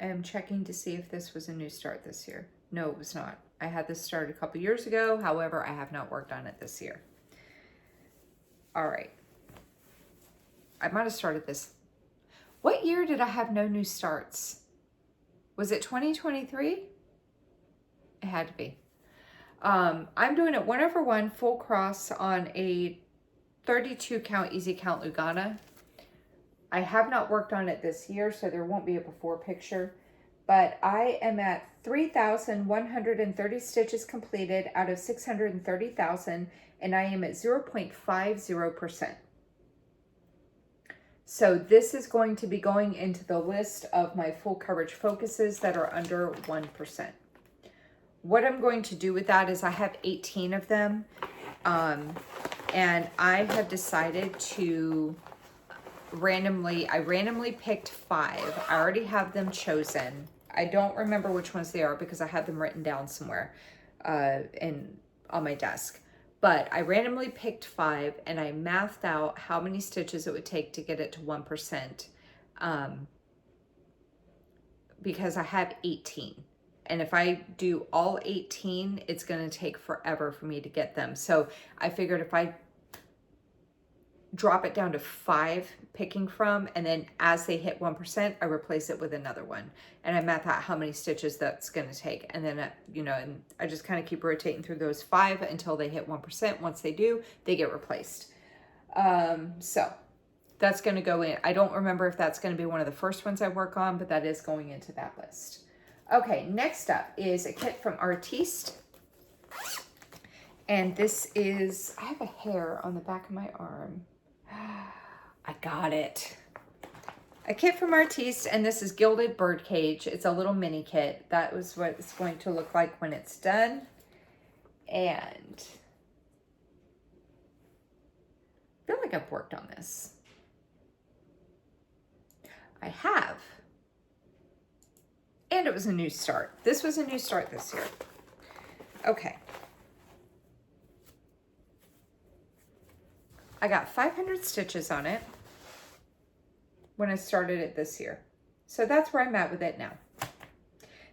[SPEAKER 1] am checking to see if this was a new start this year. No, it was not. I had this started a couple years ago. However, I have not worked on it this year. All right. I might have started this. What year did I have no new starts? Was it 2023? It had to be. I'm doing it 1/1 full cross on a 32 count easy count Lugana. I have not worked on it this year, so there won't be a before picture. But I am at 3,130 stitches completed out of 630,000, and I am at 0.50%. So this is going to be going into the list of my full coverage focuses that are under 1%. What I'm going to do with that is I have 18 of them, and I have decided to I randomly picked 5. I already have them chosen. I don't remember which ones they are because I had them written down somewhere on my desk. But I randomly picked 5 and I mathed out how many stitches it would take to get it to 1%, because I have 18. And if I do all 18, it's going to take forever for me to get them. So I figured if I drop it down to 5 picking from, and then as they hit 1%, I replace it with another one. And I math out how many stitches that's going to take. And then, and I just kind of keep rotating through those 5 until they hit 1%. Once they do, they get replaced. So that's going to go in. I don't remember if that's going to be one of the first ones I work on, but that is going into that list. Okay, next up is a kit from Artiste. And this is, I have a hair on the back of my arm. I got it. A kit from Artiste, and this is Gilded Birdcage. It's a little mini kit. That was what it's going to look like when it's done. And I feel like I've worked on this. I have. And it was a new start. This was a new start this year. Okay. I got 500 stitches on it when I started it this year. So that's where I'm at with it now.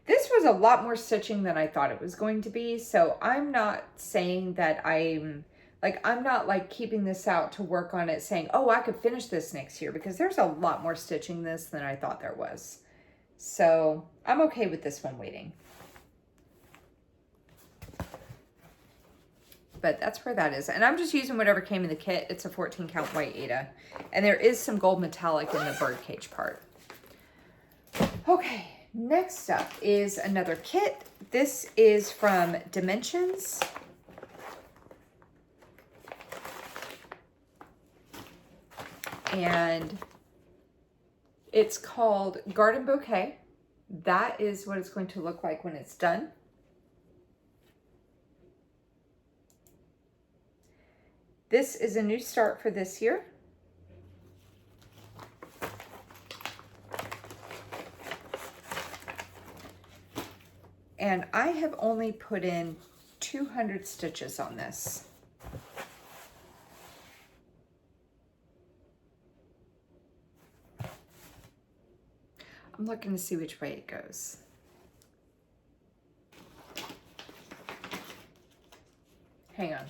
[SPEAKER 1] This was a lot more stitching than I thought it was going to be. So I'm not saying that I'm not like keeping this out to work on it saying, oh, I could finish this next year, because there's a lot more stitching this than I thought there was. So I'm okay with this one waiting. But that's where that is. And I'm just using whatever came in the kit. It's a 14 count white Aida. And there is some gold metallic in the birdcage part. Okay, next up is another kit. This is from Dimensions. And it's called Garden Bouquet. That is what it's going to look like when it's done. This is a new start for this year. And I have only put in 200 stitches on this. I'm looking to see which way it goes. Hang on.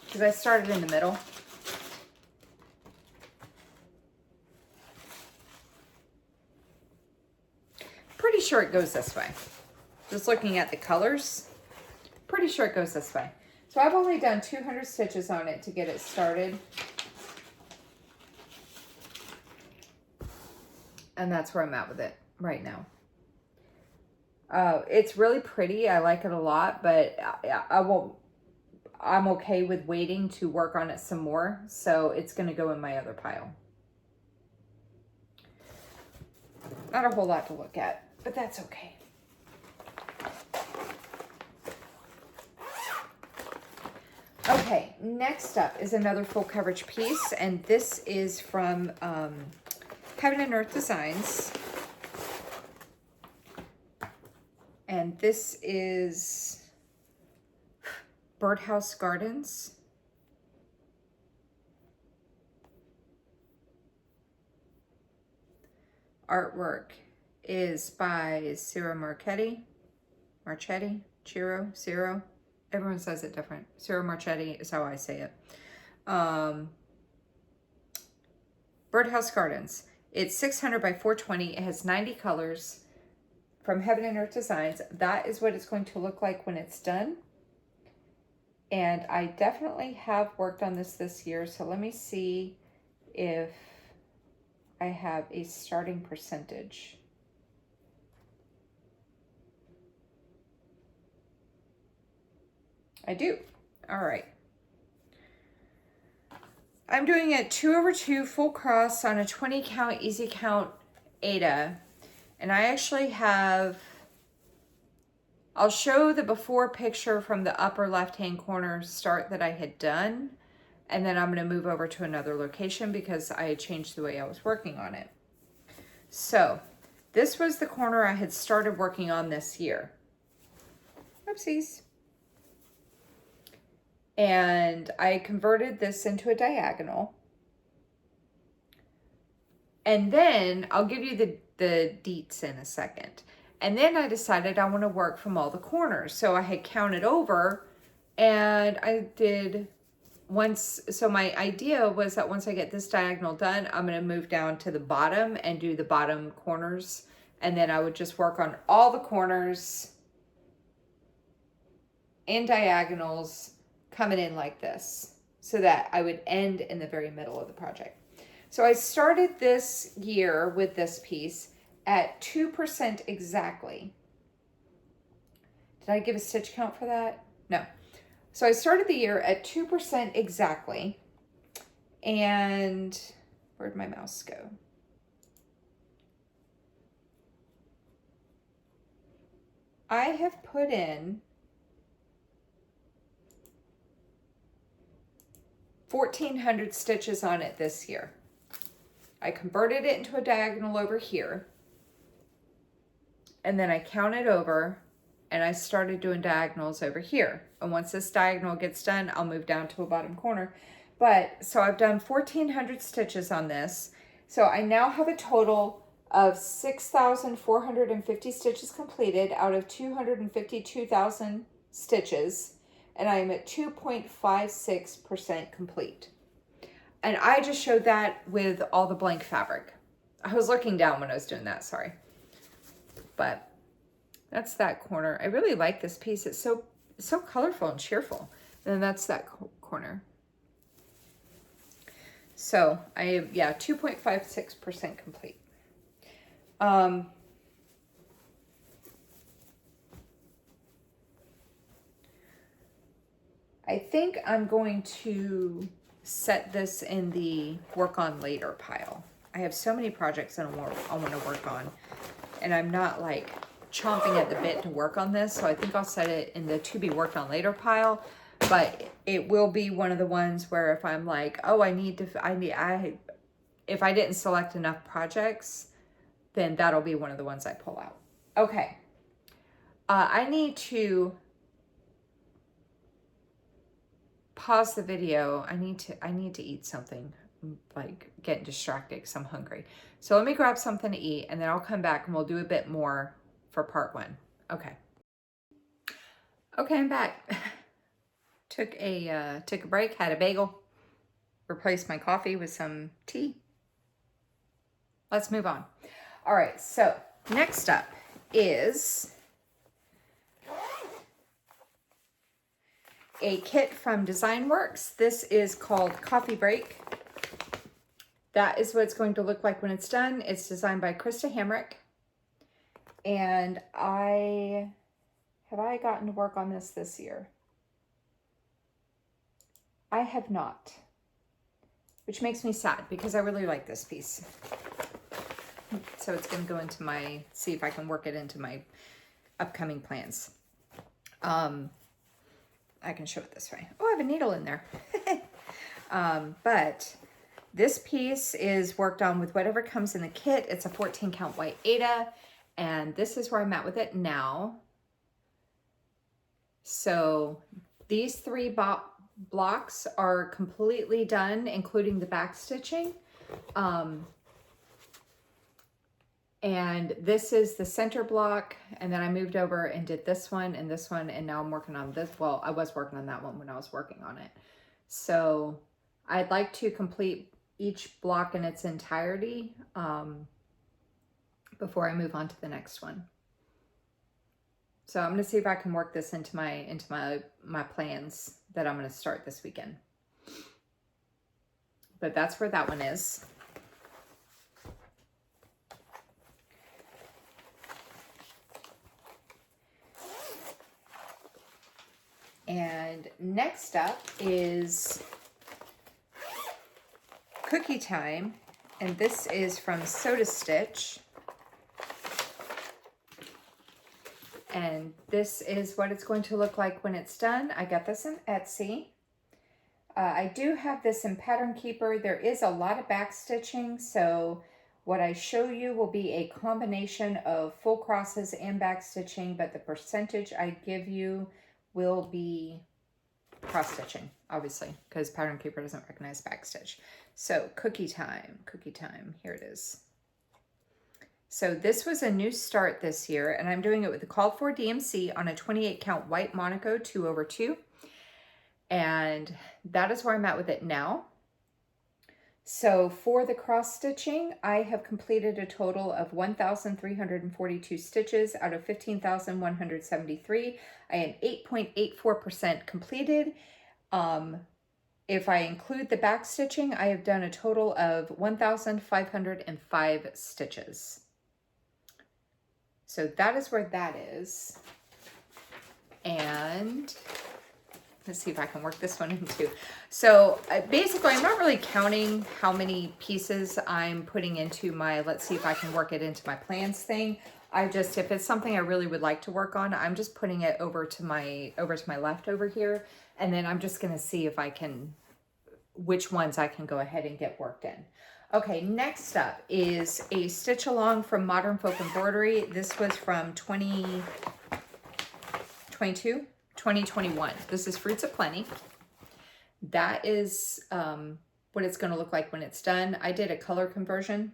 [SPEAKER 1] Because I started in the middle. Pretty sure it goes this way. Just looking at the colors, pretty sure it goes this way. So I've only done 200 stitches on it to get it started. And that's where I'm at with it right now. It's really pretty. I like it a lot, but I'm okay with waiting to work on it some more. So it's going to go in my other pile. Not a whole lot to look at, but that's okay. Okay, next up is another full coverage piece, and this is from Heaven and Earth Designs. And this is Birdhouse Gardens. Artwork is by Ciro Marchetti. Ciro. Everyone says it different. Ciro Marchetti is how I say it. Birdhouse Gardens. It's 600 by 420. It has 90 colors from Heaven and Earth Designs. That is what it's going to look like when it's done. And I definitely have worked on this year. So let me see if I have a starting percentage. I do. All right. I'm doing a 2/2 full cross on a 20 count easy count Aida. And I actually have, I'll show the before picture from the upper left-hand corner start that I had done. And then I'm going to move over to another location because I had changed the way I was working on it. So this was the corner I had started working on this year. Oopsies. And I converted this into a diagonal. And then I'll give you the deets in a second. And then I decided I want to work from all the corners. So I had counted over and I did once. So my idea was that once I get this diagonal done, I'm going to move down to the bottom and do the bottom corners. And then I would just work on all the corners and diagonals coming in like this. so that I would end in the very middle of the project. So I started this year with this piece at 2% exactly. Did I give a stitch count for that? No. So I started the year at 2% exactly. And where'd my mouse go? I have put in 1,400 stitches on it this year. I converted it into a diagonal over here, and then I counted over and I started doing diagonals over here. And once this diagonal gets done, I'll move down to a bottom corner. But so I've done 1,400 stitches on this. So I now have a total of 6,450 stitches completed out of 252,000 stitches, and I am at 2.56% complete. And I just showed that with all the blank fabric. I was looking down when I was doing that, sorry. But that's that corner. I really like this piece. It's so colorful and cheerful. And then that's that corner. So I, yeah, 2.56% complete. I think I'm going to set this in the work on later pile. I have so many projects that I want to work on, and I'm not like chomping at the bit to work on this, so I think I'll set it in the to be worked on later pile. But it will be one of the ones where if I'm like, oh, if I didn't select enough projects, then that'll be one of the ones I pull out. Okay, I need to pause the video. I need to eat something. I'm like getting distracted because I'm hungry. So let me grab something to eat, and then I'll come back and we'll do a bit more for part 1. Okay. Okay, I'm back. Took a break, had a bagel, replaced my coffee with some tea. Let's move on. All right, so next up is a kit from Design Works. This is called Coffee Break. That is what it's going to look like when it's done. It's designed by Krista Hamrick. And have I gotten to work on this year? I have not, which makes me sad because I really like this piece. So it's going to go into see if I can work it into my upcoming plans. I can show it this way. Oh, I have a needle in there. But this piece is worked on with whatever comes in the kit. It's a 14 count white Aida, and this is where I'm at with it now. So these 3 blocks are completely done, including the back stitching. And this is the center block, and then I moved over and did this one, and now I'm working on this. Well, I was working on that one when I was working on it. So I'd like to complete each block in its entirety before I move on to the next one. So I'm gonna see if I can work this into my plans that I'm gonna start this weekend. But that's where that one is. And next up is Cookie Time, and this is from Soda Stitch. And this is what it's going to look like when it's done. I got this in Etsy. I do have this in Pattern Keeper. There is a lot of back stitching, so what I show you will be a combination of full crosses and back stitching, but the percentage I give you will be cross stitching, obviously, because Pattern Keeper doesn't recognize back stitch. So Cookie Time, here it is. So this was a new start this year, and I'm doing it with the Called For DMC on a 28 count white Monaco 2/2. And that is where I'm at with it now. So for the cross stitching, I have completed a total of 1,342 stitches out of 15,173. I am 8.84% completed. if I include the back stitching, I have done a total of 1,505 stitches. So that is where that is. And let's see if I can work this one in too. So basically, I'm not really counting how many pieces I'm putting into my, let's see if I can work it into my plans thing. I just, if it's something I really would like to work on, I'm just putting it over to my left over here. And then I'm just going to see if I can, which ones I can go ahead and get worked in. Okay, next up is a stitch along from Modern Folk Embroidery. This was from 2022. 2021. This is Fruits of Plenty. That is what it's going to look like when it's done. I did a color conversion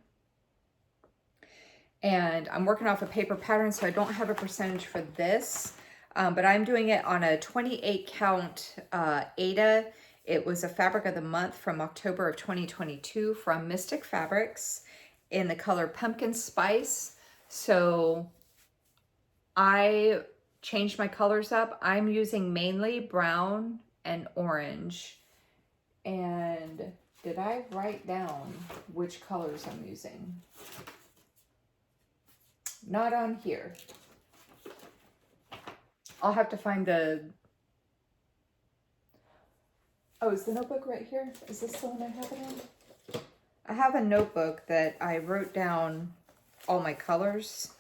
[SPEAKER 1] and I'm working off a paper pattern, so I don't have a percentage for this, but I'm doing it on a 28 count Aida. It was a fabric of the month from October of 2022 from Mystic Fabrics in the color Pumpkin Spice. So I changed my colors up. I'm using mainly brown and orange. And did I write down which colors I'm using? Not on here. I'll have to find the... Oh, is the notebook right here? Is this the one I have it in? I have a notebook that I wrote down all my colors.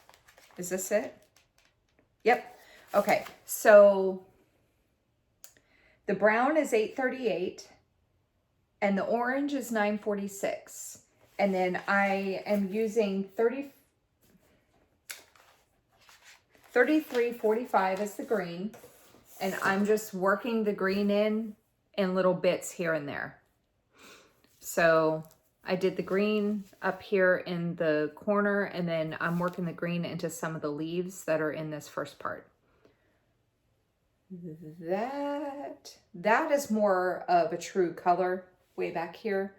[SPEAKER 1] Is this it? Yep. Okay, so the brown is 838 and the orange is 946. And then I am using 3345 as the green, and I'm just working the green in little bits here and there. So I did the green up here in the corner, and then I'm working the green into some of the leaves that are in this first part. That is more of a true color way back here.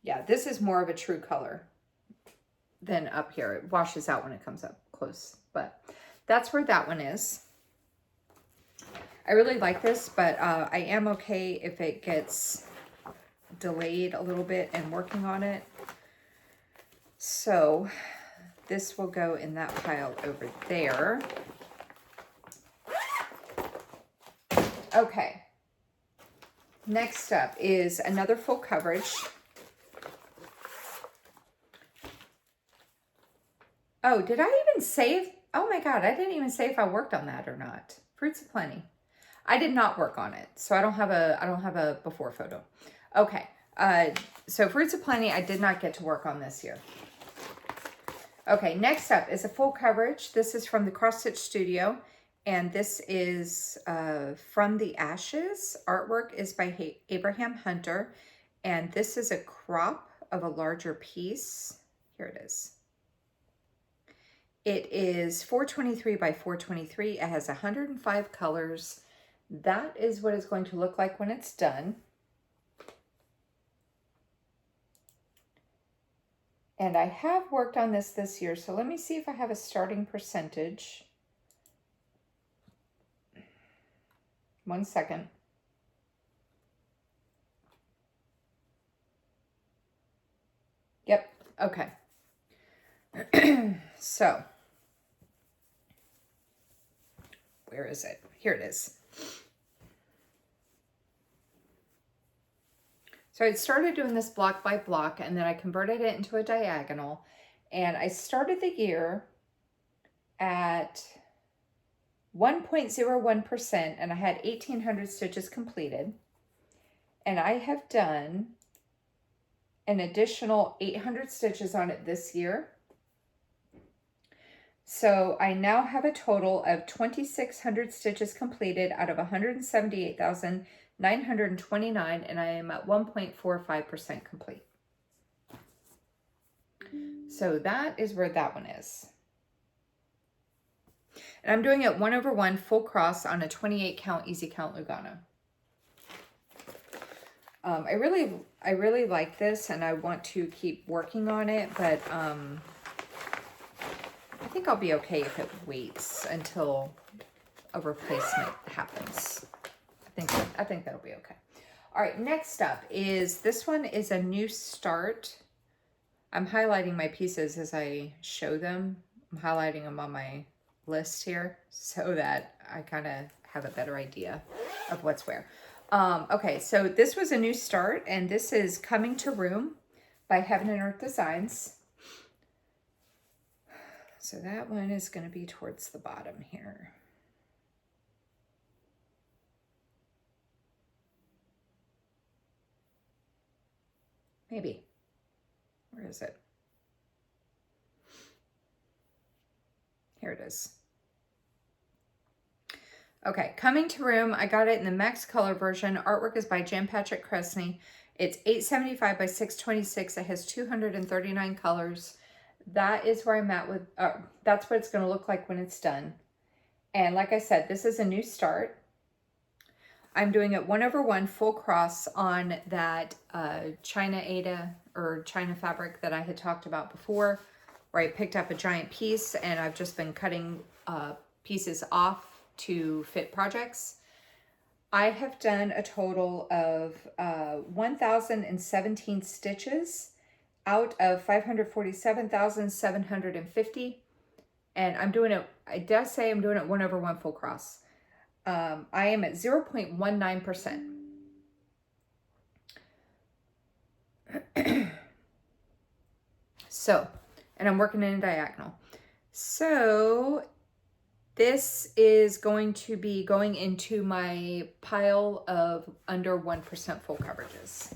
[SPEAKER 1] Yeah, this is more of a true color than up here. It washes out when it comes up close, but that's where that one is. I really like this, but I am okay if it gets delayed a little bit and working on it. So this will go in that pile over there. Okay. Next up is another full coverage. Oh, did I even save? Oh my God, I didn't even say if I worked on that or not. Fruits of Plenty. I did not work on it, so I don't have a before photo. Okay, so Fruits of Plenty, I did not get to work on this year. Okay, next up is a full coverage. This is from the Cross Stitch Studio, and this is From the Ashes. Artwork is by Abraham Hunter, and this is a crop of a larger piece. Here it is. It is 423 by 423. It has 105 colors. That is what it's going to look like when it's done. And I have worked on this year, so let me see if I have a starting percentage. 1 second. Yep, okay. So, where is it? Here it is. So I started doing this block by block, and then I converted it into a diagonal, and I started the year at 1.01%, and I had 1,800 stitches completed, and I have done an additional 800 stitches on it this year. So I now have a total of 2,600 stitches completed out of 178,929, and I am at 1.45% complete. So that is where that one is. And I'm doing it 1/1 full cross on a 28 count easy count Lugano. I really like this, and I want to keep working on it, but I think I'll be okay if it waits until a replacement happens. I think that'll be okay. All right, next up is, this one is a new start. I'm highlighting my pieces as I show them. I'm highlighting them on my list here so that I kind of have a better idea of what's where. Okay, so this was a new start, and this is Coming to Room by Heaven and Earth Designs. So that one is going to be towards the bottom here. Maybe. Where is it? Here it is. Okay, Coming to Room. I got it in the Max Color version. Artwork is by Jan Patrick Kresny. It's 875 by 626. It has 239 colors. That is where I'm at with, that's what it's going to look like when it's done. And like I said, this is a new start. I'm doing it 1/1 full cross on that China Aida or China fabric that I had talked about before, where I picked up a giant piece and I've just been cutting pieces off to fit projects. I have done a total of 1,017 stitches out of 547,750. And I'm doing it, I dare say I'm doing it 1/1 full cross. I am at 0.19%. So, and I'm working in a diagonal. So this is going to be going into my pile of under 1% full coverages.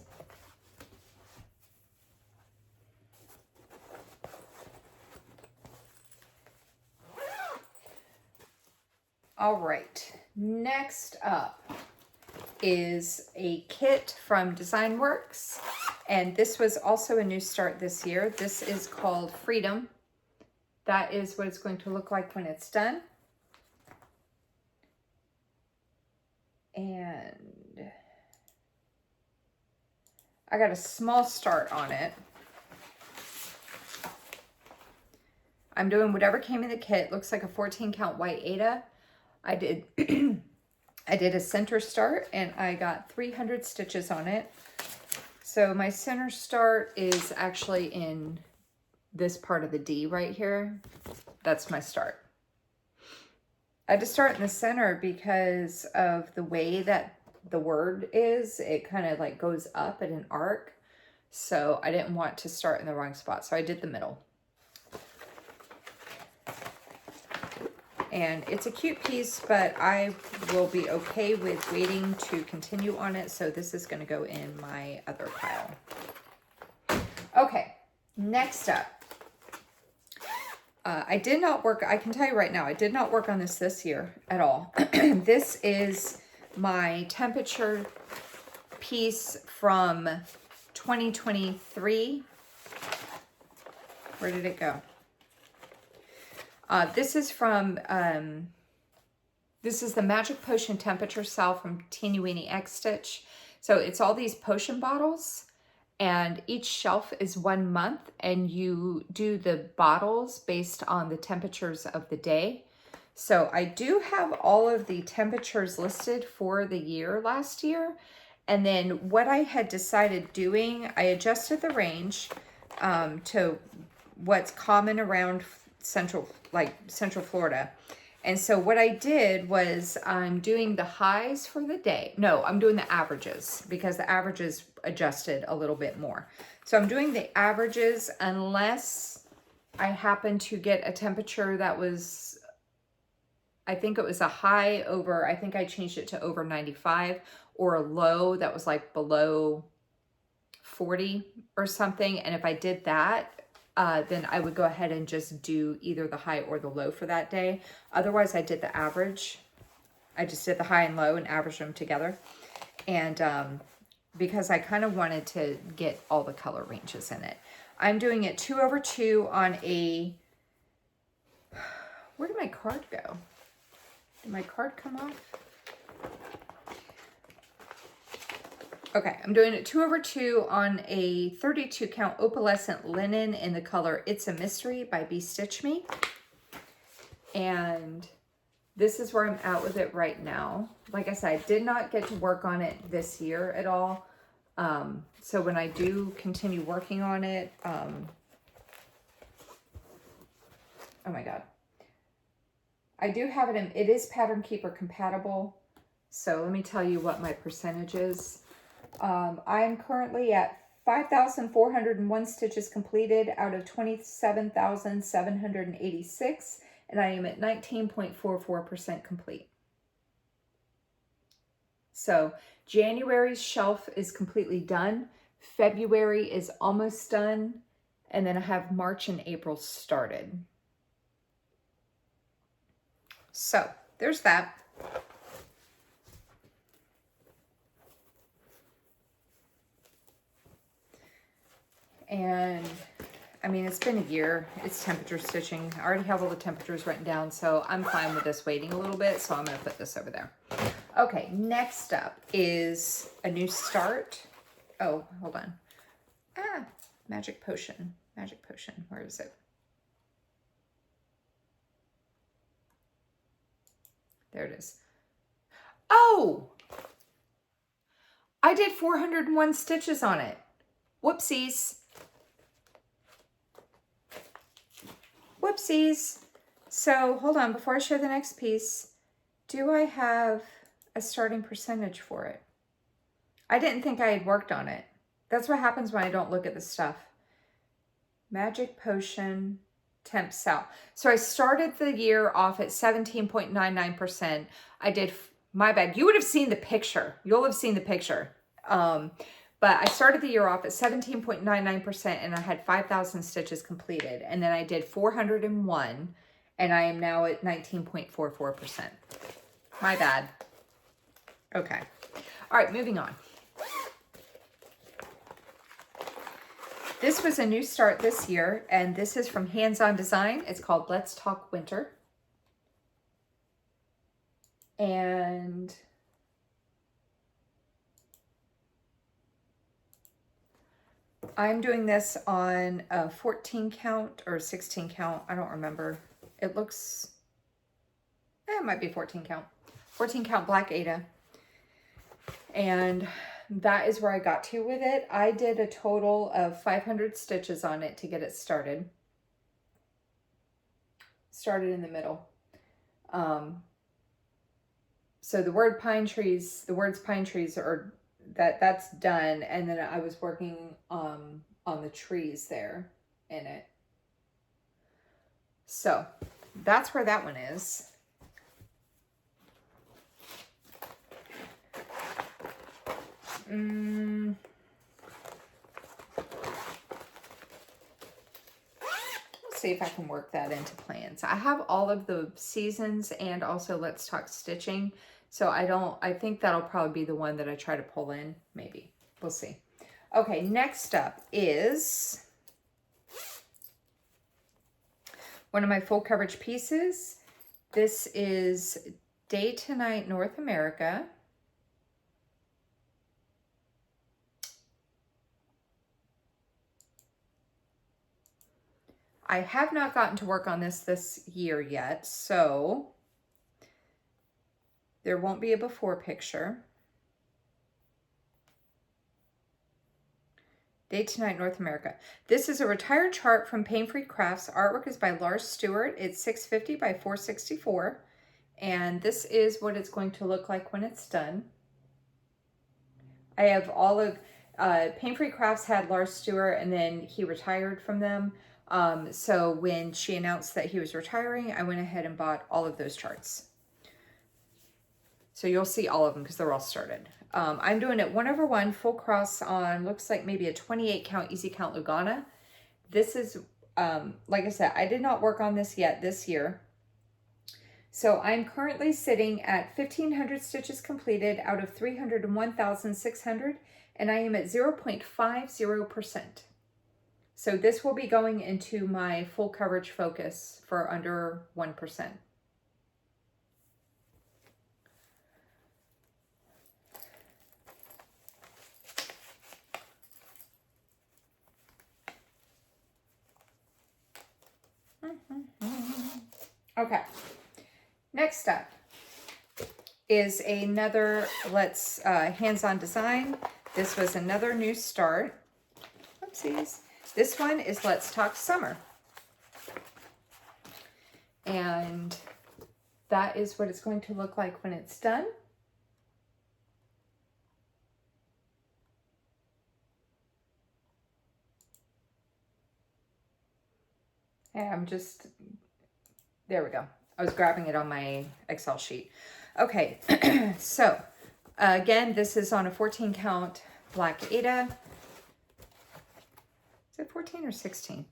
[SPEAKER 1] All right, next up is a kit from Design Works, and this was also a new start this year. This is called Freedom. That is what it's going to look like when it's done. And I got a small start on it. I'm doing whatever came in the kit. Looks like a 14 count white Aida. I did I did a center start and I got 300 stitches on it. So my center start is actually in this part of the D right here. That's my start. I had to start in the center because of the way that the word is. It kind of like goes up at an arc. So I didn't want to start in the wrong spot. So I did the middle. And it's a cute piece, but I will be okay with waiting to continue on it. So this is going to go in my other pile. Okay, next up. I did not work, I can tell you right now, I did not work on this year at all. This is my temperature piece from 2023. Where did it go? This is from, this is the Magic Potion Temperature Cell from Teeny Weeny X Stitch. So it's all these potion bottles, and each shelf is 1 month, and you do the bottles based on the temperatures of the day. So I do have all of the temperatures listed for the year last year. And then what I had decided doing, I adjusted the range to what's common around Central Florida. And so what I did was I'm doing the highs for the day. No, I'm doing the averages because the averages adjusted a little bit more. So I'm doing the averages unless I happen to get a temperature that was, I think it was a high over, I think I changed it to over 95, or a low that was like below 40 or something. And if I did that, then I would go ahead and just do either the high or the low for that day. Otherwise, I did the average. I just did the high and low and averaged them together. And because I kind of wanted to get all the color ranges in it. I'm doing it 2/2 on a, where did my card go? Did my card come off? Okay, I'm doing it 2/2 on a 32 count opalescent linen in the color It's a Mystery by Be Stitch Me. And this is where I'm at with it right now. Like I said, I did not get to work on it this year at all. So when I do continue working on it, oh my God. I do have it in, it is Pattern Keeper compatible. So let me tell you what my percentage is. I am currently at 5,401 stitches completed out of 27,786, and I am at 19.44% complete. So January's shelf is completely done. February is almost done. And then I have March and April started. So there's that. And I mean, it's been a year. It's temperature stitching. I already have all the temperatures written down, so I'm fine with this waiting a little bit. So I'm going to put this over there. Okay, next up is a new start. Oh, hold on. Magic Potion. Magic Potion. Where is it? There it is. Oh! I did 401 stitches on it. Whoopsies. Whoopsies. So hold on, before I show the next piece, do I have a starting percentage for it? I didn't think I had worked on it. That's what happens when I don't look at the stuff. Magic Potion, Temp Sal. So I started the year off at 17.99%. I did, my bad. You would have seen the picture. You'll have seen the picture. But I started the year off at 17.99% and I had 5,000 stitches completed. And then I did 401 and I am now at 19.44%. My bad. Okay. All right, moving on. This was a new start this year, and this is from Hands On Design. It's called Let's Talk Winter. And I'm doing this on a 14 count or 16 count. I don't remember. It looks, it might be 14 count. 14 count Black Ada. And that is where I got to with it. I did a total of 500 stitches on it to get it started. Started in the middle. So the words pine trees are, that's done. And then I was working on the trees there in it. So that's where that one is. Let's see if I can work that into plans. I have all of the seasons and also Let's Talk Stitching. So I think that'll probably be the one that I try to pull in. Maybe. We'll see. Okay, next up is one of my full coverage pieces. This is Day to Night North America. I have not gotten to work on this year yet, so there won't be a before picture. Day to Night North America. This is a retired chart from Pain Free Crafts. Artwork is by Lars Stewart. It's 650 by 464. And this is what it's going to look like when it's done. I have all of, Pain Free Crafts had Lars Stewart and then he retired from them. So when she announced that he was retiring, I went ahead and bought all of those charts. So you'll see all of them because they're all started. I'm doing it 1/1 full cross on, looks like maybe a 28 count easy count Lugana. This is, like I said, I did not work on this yet this year. So I'm currently sitting at 1,500 stitches completed out of 301,600, and I am at 0.50%. So this will be going into my full coverage focus for under 1%. Okay, next up is another Let's hands-on design. This was another new start. Oopsies. This one is Let's Talk Summer. And that is what it's going to look like when it's done. And there we go. I was grabbing it on my Excel sheet. Okay, so again, this is on a 14 count black Aida. Is it 14 or 16?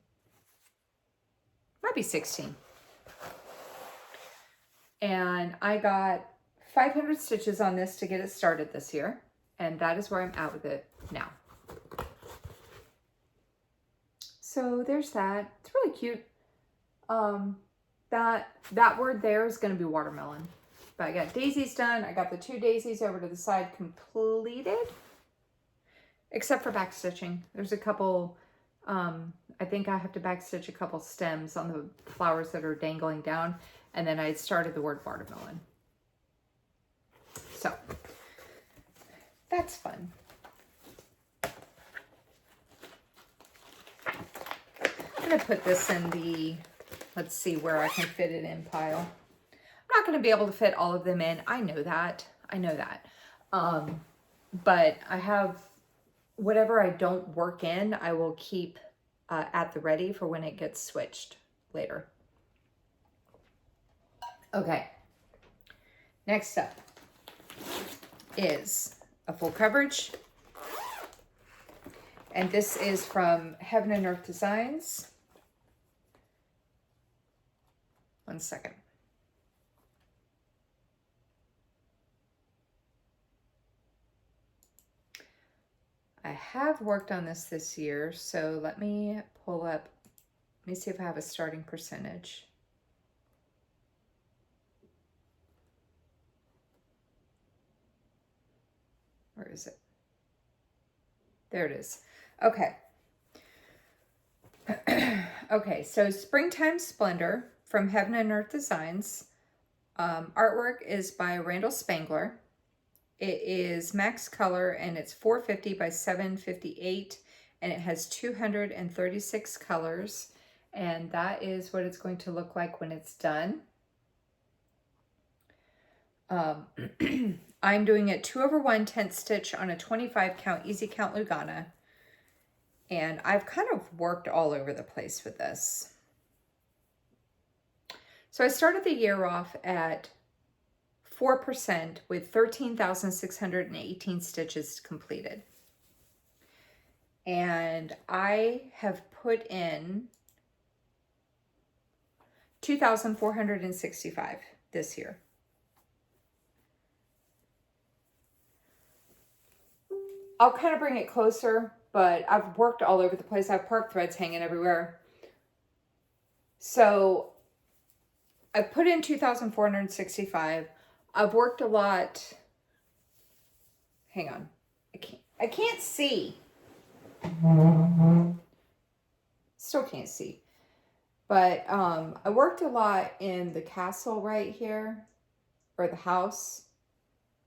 [SPEAKER 1] Might be 16. And I got 500 stitches on this to get it started this year. And that is where I'm at with it now. So there's that. It's really cute. That word there is going to be watermelon. But I got daisies done. I got the 2 daisies over to the side completed. Except for back stitching. There's a couple, I think I have to back stitch a couple stems on the flowers that are dangling down. And then I started the word watermelon. So, that's fun. I'm going to put this in the, let's see where I can fit it in pile. I'm not going to be able to fit all of them in. I know that. But I have, whatever I don't work in, I will keep at the ready for when it gets switched later. Okay, next up is a full coverage. And this is from Heaven and Earth Designs. One second. I have worked on this year, so let me pull up, let me see if I have a starting percentage. Where is it? There it is. Okay. Okay, so Springtime Splendor from Heaven and Earth Designs. Artwork is by Randall Spangler. It is max color and it's 450 by 758 and it has 236 colors. And that is what it's going to look like when it's done. I'm doing it 2/1 10th stitch on a 25 count easy count Lugana. And I've kind of worked all over the place with this. So I started the year off at 4% with 13,618 stitches completed. And I have put in 2,465 this year. I'll kind of bring it closer, but I've worked all over the place. I have park threads hanging everywhere. So I put in 2,465. I've worked a lot. Hang on. I can't see. Still can't see. But I worked a lot in the castle right here, or the house.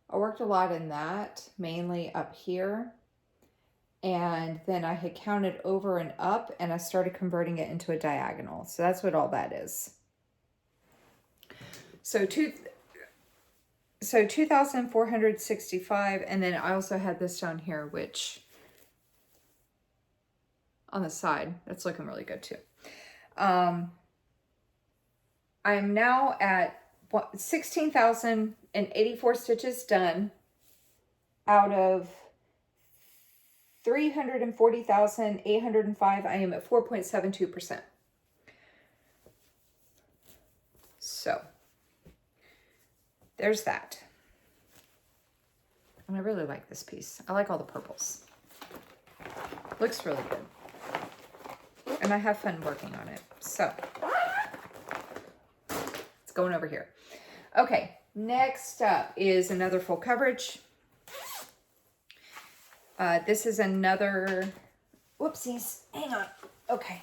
[SPEAKER 1] I worked a lot in that, mainly up here. And then I had counted over and up and I started converting it into a diagonal. So that's what all that is. So 2,465, and then I also had this down here, which on the side, that's looking really good too. I'm now at 16,084 stitches done out of 340,805. I am at 4.72%. So there's that. And I really like this piece. I like all the purples. Looks really good. And I have fun working on it. So it's going over here. Okay, next up is another full coverage. This is another, whoopsies, hang on. Okay,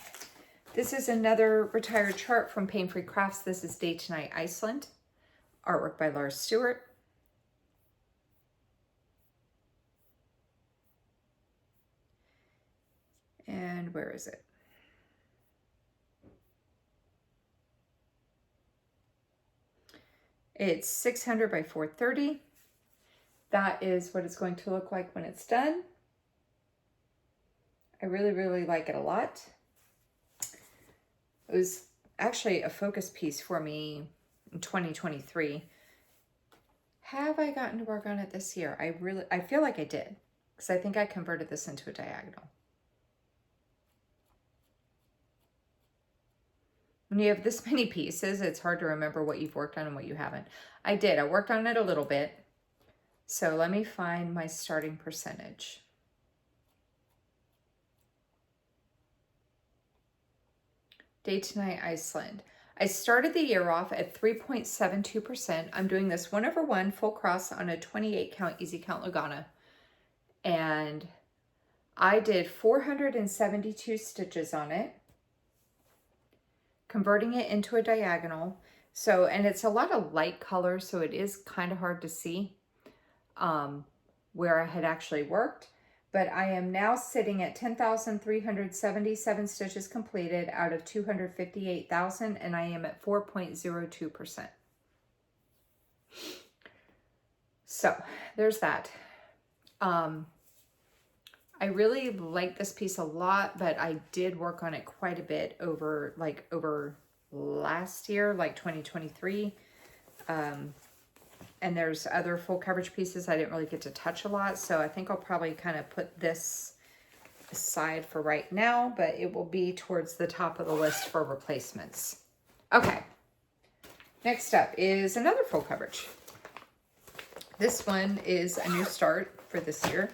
[SPEAKER 1] this is another retired chart from Pain Free Crafts. This is Day to Night Iceland. Artwork by Laura Stewart. And where is it? It's 600 by 430. That is what it's going to look like when it's done. I really, really like it a lot. It was actually a focus piece for me in 2023. Have I gotten to work on it this year? I feel like I did, because I think I converted this into a diagonal. When you have this many pieces, it's hard to remember what you've worked on and what you haven't. I did. I worked on it a little bit. So let me find my starting percentage. Day to night Iceland. I started the year off at 3.72%. I'm doing this 1/1 full cross on a 28 count easy count Lugana. And I did 472 stitches on it, converting it into a diagonal. So, and it's a lot of light colors, so it is kind of hard to see where I had actually worked. But I am now sitting at 10,377 stitches completed out of 258,000, and I am at 4.02%. So there's that. I really like this piece a lot, but I did work on it quite a bit over last year, like 2023. And there's other full coverage pieces I didn't really get to touch a lot. So I think I'll probably kind of put this aside for right now, but it will be towards the top of the list for replacements. Okay. Next up is another full coverage. This one is a new start for this year.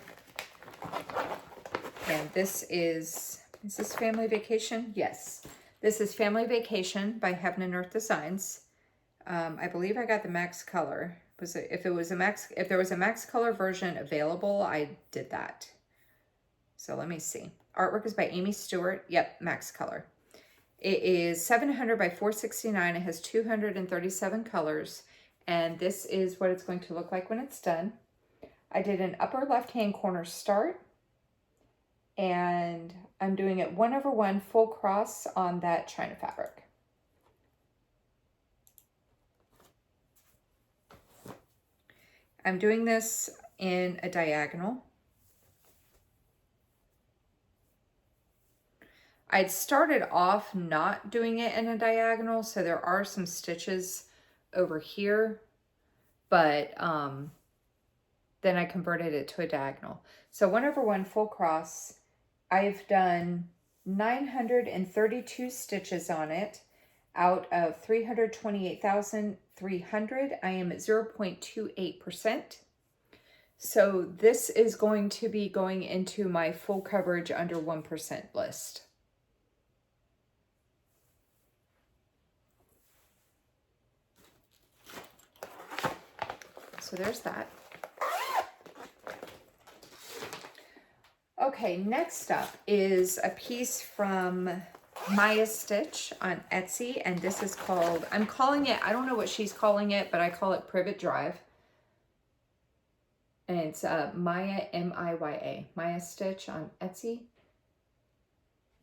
[SPEAKER 1] And this is this Family Vacation? Yes. This is Family Vacation by Heaven and Earth Designs. I believe I got the max color. If there was a max color version available, I did that. So let me see. Artwork is by Amy Stewart. Yep, max color. It is 700 by 469. It has 237 colors. And this is what it's going to look like when it's done. I did an upper left-hand corner start. And I'm doing it 1/1 full cross on that China fabric. I'm doing this in a diagonal. I'd started off not doing it in a diagonal, so there are some stitches over here, but then I converted it to a diagonal. So 1/1 full cross. I've done 932 stitches on it out of 328,300. I am at 0.28%. So this is going to be going into my full coverage under 1% list. So there's that. Okay, next up is a piece from Maya Stitch on Etsy, and this is called, I'm calling it, I don't know what she's calling it, but I call it Privet Drive. And it's Maya, M-I-Y-A, Maya Stitch on Etsy.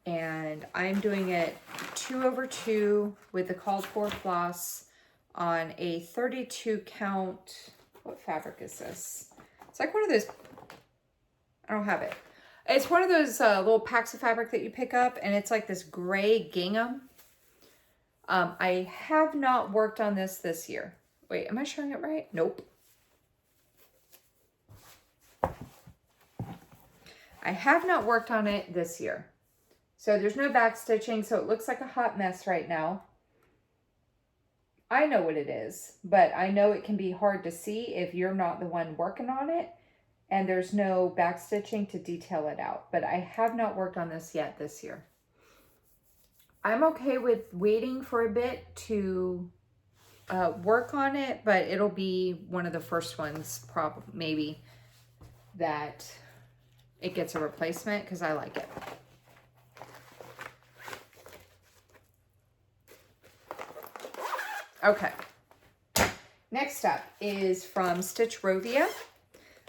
[SPEAKER 1] And I'm doing it 2/2 with the called for floss on a 32 count. What fabric is this? It's like one of those, I don't have it. It's one of those little packs of fabric that you pick up, and it's like this gray gingham. I have not worked on this year. Wait, am I showing it right? Nope. I have not worked on it this year. So there's no back stitching, so it looks like a hot mess right now. I know what it is, but I know it can be hard to see if you're not the one working on it. And there's no back stitching to detail it out. But I have not worked on this yet this year. I'm okay with waiting for a bit to work on it, but it'll be one of the first ones, probably maybe, that it gets a replacement because I like it. Okay. Next up is from Stitch Rovia.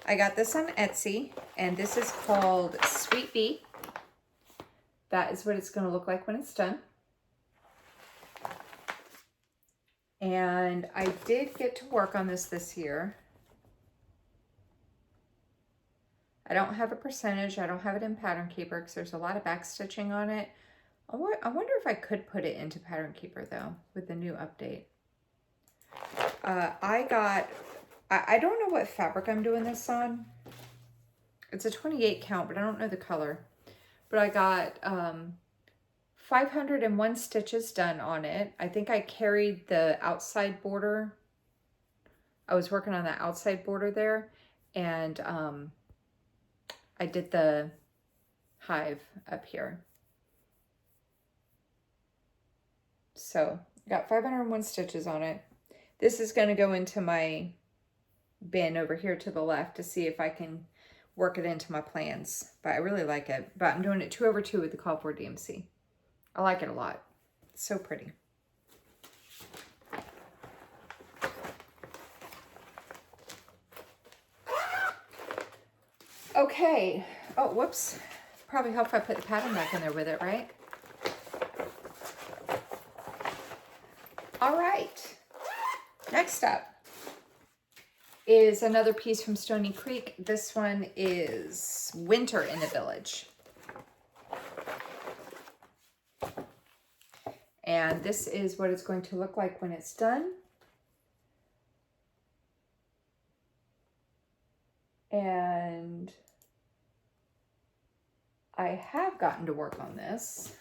[SPEAKER 1] I got this on Etsy, and this is called Sweet Bee. that is what it's going to look like when it's done. And I did get to work on this year. I don't have a percentage. I don't have it in Pattern Keeper because there's a lot of back stitching on it. I wonder if I could put it into Pattern Keeper though with the new update. I don't know what fabric I'm doing this on. It's a 28 count, but I don't know the color. But I got 501 stitches done on it. I think I carried the outside border. I was working on the outside border there, and I did the hive up here. So I got 501 stitches on it. This is going to go into my bin over here to the left to see if I can work it into my plans. But I really like it. But I'm doing it 2/2 with the Call for DMC. I like it a lot. It's so pretty. Okay. Oh, whoops. Probably help if I put the pattern back in there with it, right? All right. Next up is another piece from Stony Creek. This one is Winter in the Village. And this is what it's going to look like when it's done. And I have gotten to work on this.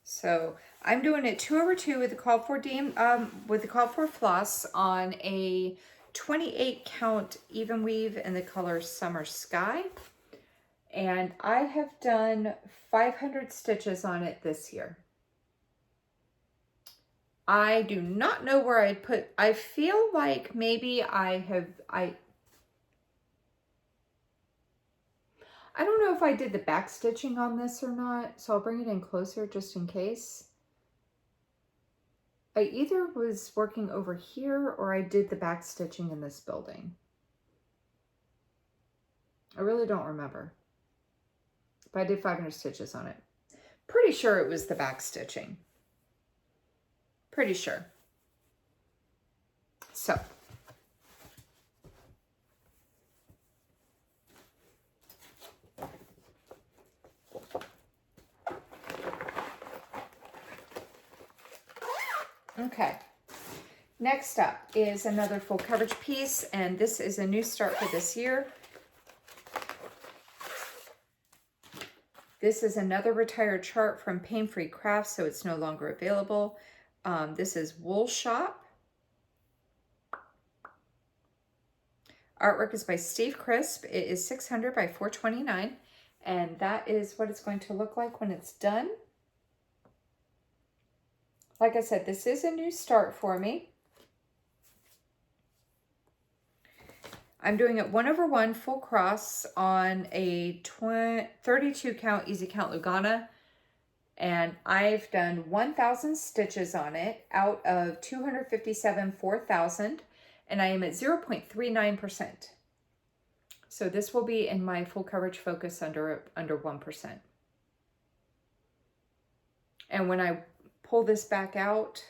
[SPEAKER 1] So I'm doing it 2/2 with the Call for floss on a 28 count even weave in the color Summer Sky. And I have done 500 stitches on it this year. I do not know where I'd put, I feel like maybe I don't know if I did the back stitching on this or not, so I'll bring it in closer just in case. I either was working over here or I did the back stitching in this building. I really don't remember. But I did 500 stitches on it. Pretty sure it was the back stitching. Pretty sure. So. Okay. Next up is another full coverage piece, and this is a new start for this year. This is another retired chart from Pain Free Crafts, so it's no longer available. This is Wool Shop. Artwork is by Steve Crisp. It is 600 by 429, and that is what it's going to look like when it's done. Like I said, this is a new start for me. I'm doing it 1/1 full cross on a 32 count easy count Lugana, and I've done 1,000 stitches on it out of 257 4,000, and I am at 0.39%. So this will be in my full coverage focus under 1%. And when I pull this back out,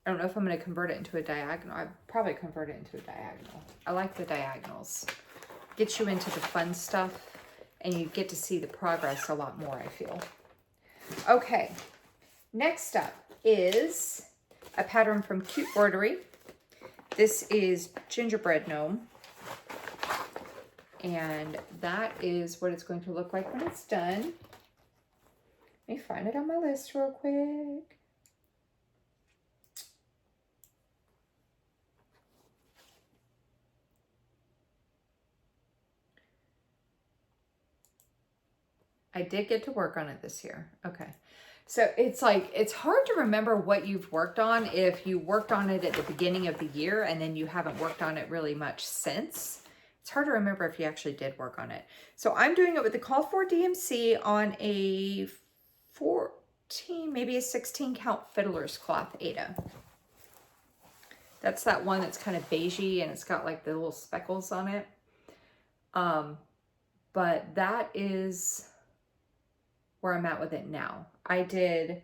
[SPEAKER 1] I don't know if I'm going to convert it into a diagonal. I'd probably convert it into a diagonal. I like the diagonals. Gets you into the fun stuff, and you get to see the progress a lot more, I feel. Okay, next up is a pattern from Cute Broidery. This is Gingerbread Gnome. And that is what it's going to look like when it's done. Let me find it on my list real quick. I did get to work on it this year. Okay. So it's like, it's hard to remember what you've worked on if you worked on it at the beginning of the year and then you haven't worked on it really much since. It's hard to remember if you actually did work on it. So I'm doing it with the Call for DMC on a 14, maybe a 16 count Fiddler's Cloth Ada. That's that one that's kind of beigey and it's got like the little speckles on it. but that is where I'm at with it now. I did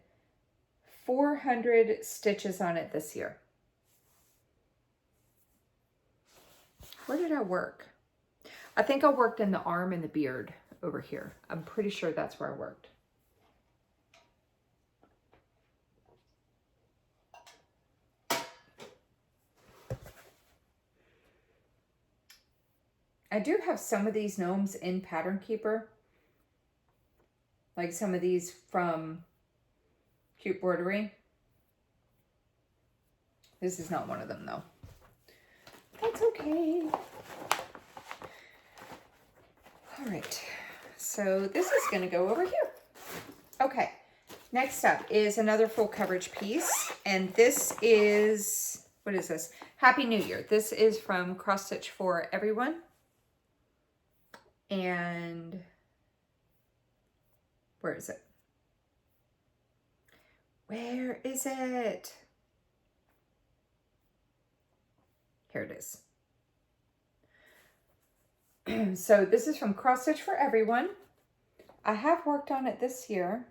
[SPEAKER 1] 400 stitches on it this year. Where did I work? I think I worked in the arm and the beard over here. I'm pretty sure that's where I worked. I do have some of these gnomes in Pattern Keeper. Like some of these from Cute Bordery. This is not one of them though. That's okay. All right, so this is gonna go over here. Okay, next up is another full coverage piece. And this is, what is this? Happy New Year. This is from Cross Stitch for Everyone. And where is it? Where is it? Here it is. So this is from Cross Stitch for Everyone. I have worked on it this year.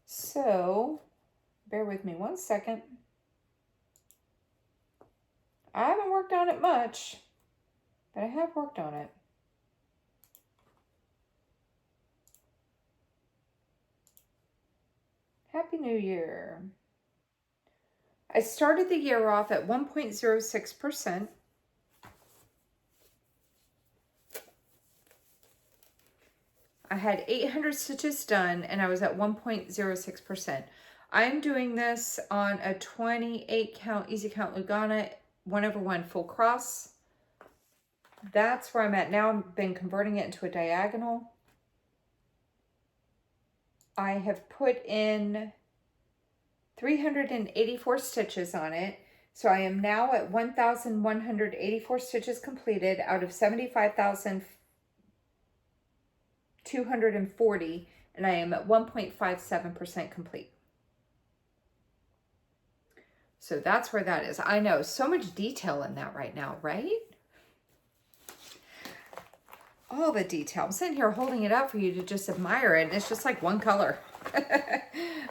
[SPEAKER 1] So bear with me one second. I haven't worked on it much, but I have worked on it. Happy New Year. I started the year off at 1.06%. I had 800 stitches done and I was at 1.06%. I'm doing this on a 28 count easy count Lugana 1/1 full cross. That's where I'm at now. I've been converting it into a diagonal. I have put in 384 stitches on it. So I am now at 1,184 stitches completed out of 75,240, and I am at 1.57% complete. So that's where that is. I know, so much detail in that right now, right? All the detail. I'm sitting here holding it up for you to just admire it, and it's just like one color.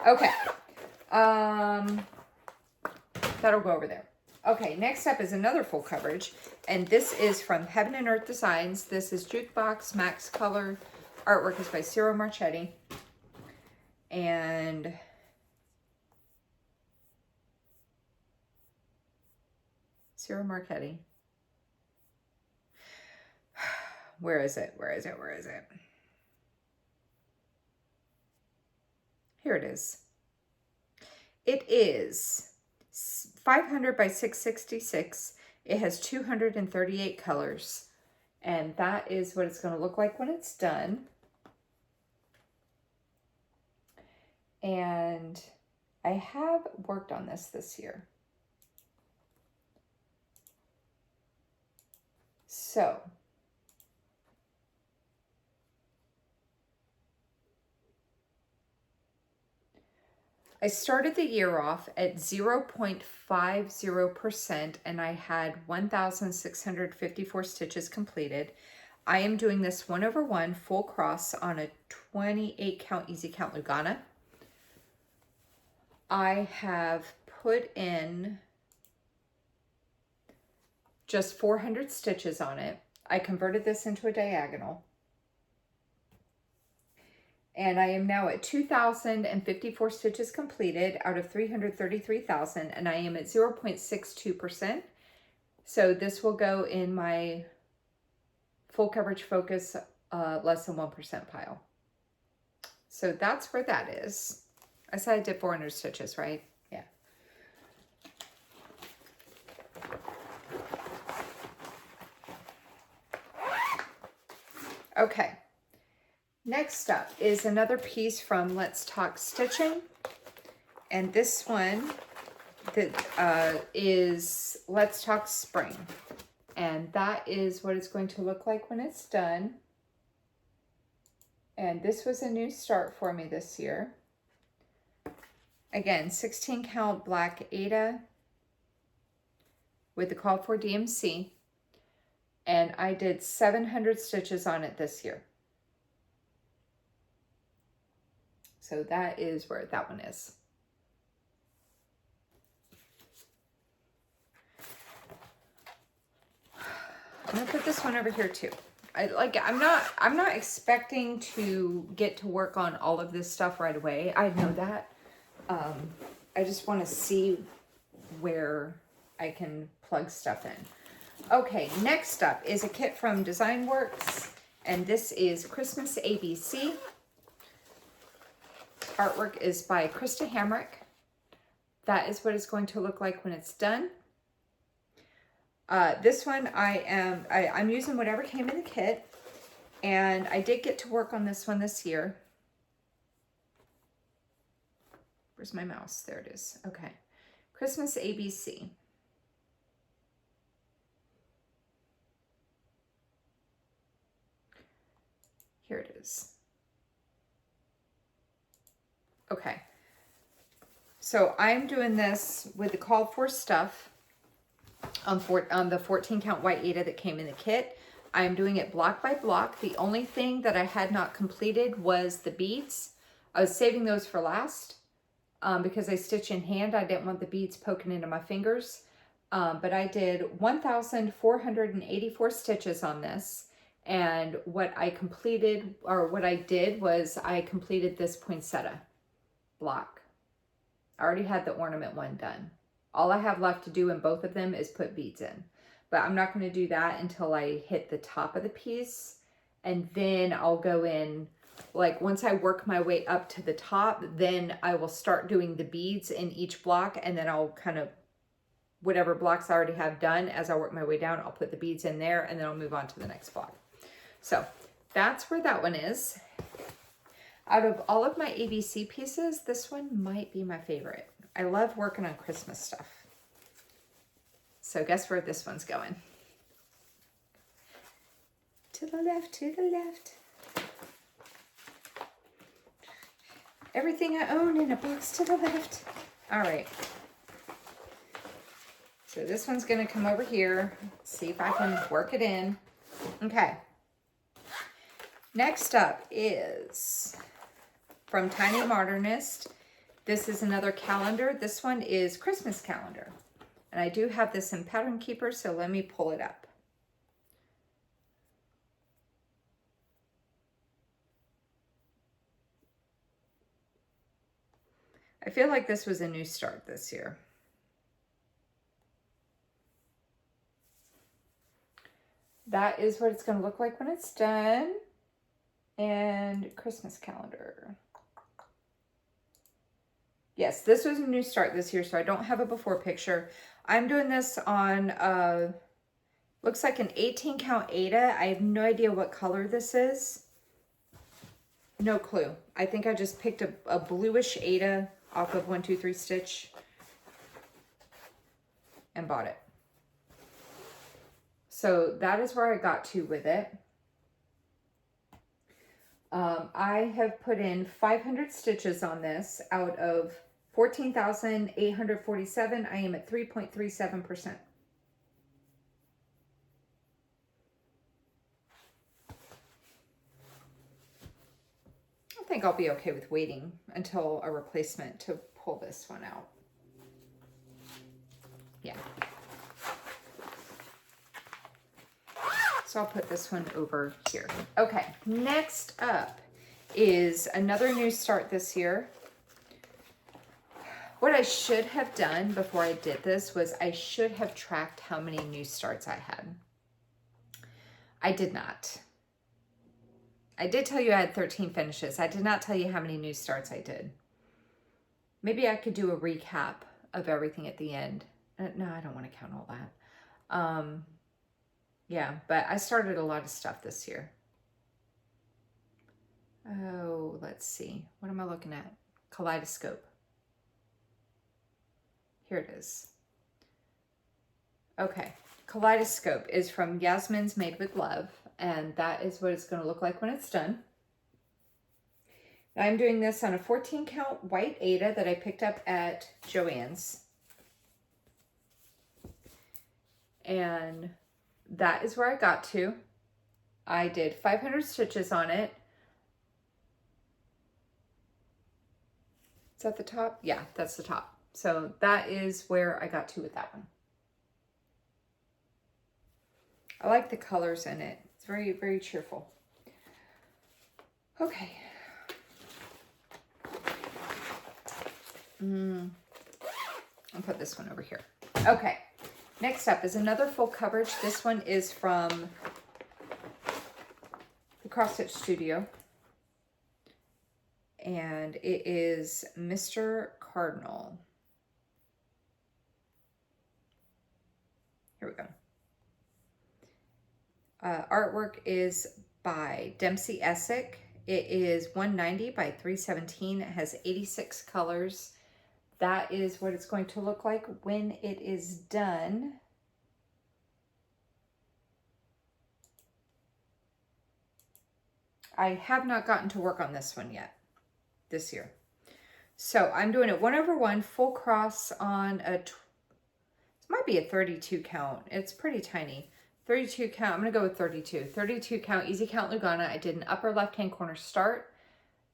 [SPEAKER 1] Okay. That'll go over there. Okay, next up is another full coverage, and this is from Heaven and Earth Designs. This is Jukebox Max Color. Artwork is by Ciro Marchetti. And Ciro Marchetti. Where is it? Where is it? Where is it? Here it is. It is 500 by 666. It has 238 colors. And that is what it's going to look like when it's done. And I have worked on this year. So I started the year off at 0.50% and I had 1,654 stitches completed. I am doing this 1/1 full cross on a 28 count easy count Lugana. I have put in just 400 stitches on it. I converted this into a diagonal. And I am now at 2,054 stitches completed out of 333,000, and I am at 0.62%. So this will go in my full coverage focus less than 1% pile. So that's where that is. I said I did 400 stitches, right? Yeah. Okay. Next up is another piece from Let's Talk Stitching. And this one that is Let's Talk Spring. And that is what it's going to look like when it's done. And this was a new start for me this year. Again, 16 count black Aida with the call for DMC. and I did 700 stitches on it this year. So that is where that one is. I'm gonna put this one over here too. I'm not expecting to get to work on all of this stuff right away. I know that. I just want to see where I can plug stuff in. Okay, next up is a kit from Design Works, and this is Christmas ABC. Artwork is by Krista Hamrick. That is what it's going to look like when it's done. This one I'm using whatever came in the kit, and I did get to work on this one this year. Where's my mouse? There it is. Okay. Christmas ABC. Here it is. Okay. So I'm doing this with the called for stuff on the 14 count white Aida that came in the kit. I'm doing it block by block. The only thing that I had not completed was the beads. I was saving those for last because I stitch in hand. I didn't want the beads poking into my fingers. But I did 1,484 stitches on this. And what I completed, or what I did, was I completed this poinsettia block. I already had the ornament one done. All I have left to do in both of them is put beads in. But I'm not going to do that until I hit the top of the piece. And then I'll go in, like once I work my way up to the top, then I will start doing the beads in each block. And then I'll kind of, whatever blocks I already have done, as I work my way down, I'll put the beads in there and then I'll move on to the next block. So that's where that one is. Out of all of my ABC pieces, this one might be my favorite. I love working on Christmas stuff. So guess where this one's going? To the left, to the left. Everything I own in a box to the left. All right. So this one's gonna come over here. See if I can work it in. Okay. Next up is from Tiny Modernist. This is another calendar. This one is Christmas calendar. And I do have this in Pattern Keeper, so let me pull it up. I feel like this was a new start this year. That is what it's going to look like when it's done. And Christmas calendar. Yes, this was a new start this year, so I don't have a before picture. I'm doing this on, looks like an 18 count Aida. I have no idea what color this is. No clue. I think I just picked a bluish Aida off of 1, 2, 3 Stitch and bought it. So that is where I got to with it. I have put in 500 stitches on this out of 14,847. I am at 3.37%. I think I'll be okay with waiting until a replacement to pull this one out. Yeah. So I'll put this one over here. Okay, next up is another new start this year. What I should have done before I did this was I should have tracked how many new starts I had. I did not. I did tell you I had 13 finishes. I did not tell you how many new starts I did. Maybe I could do a recap of everything at the end. No, I don't want to count all that. Yeah, but I started a lot of stuff this year. Oh, let's see. What am I looking at? Kaleidoscope. Here it is. Okay, Kaleidoscope is from Yasmin's Made with Love, and that is what it's going to look like when it's done. I'm doing this on a 14 count white Aida that I picked up at Joann's. And that is where I got to. I did 500 stitches on it. Is that the top? Yeah, that's the top. So that is where I got to with that one. I like the colors in it. It's very, very cheerful. Okay. I'll put this one over here. Okay. Next up is another full coverage. This one is from the Cross Stitch Studio. And it is Mr. Cardinal. Here we go. Artwork is by Dempsey Essick. It is 190 by 317. It has 86 colors. That is what it's going to look like when it is done. I have not gotten to work on this one yet this year. So I'm doing it 1/1 full cross on a, it might be a 32 count. It's pretty tiny. 32 count, I'm gonna go with 32. 32 count, easy count Lugana. I did an upper left-hand corner start.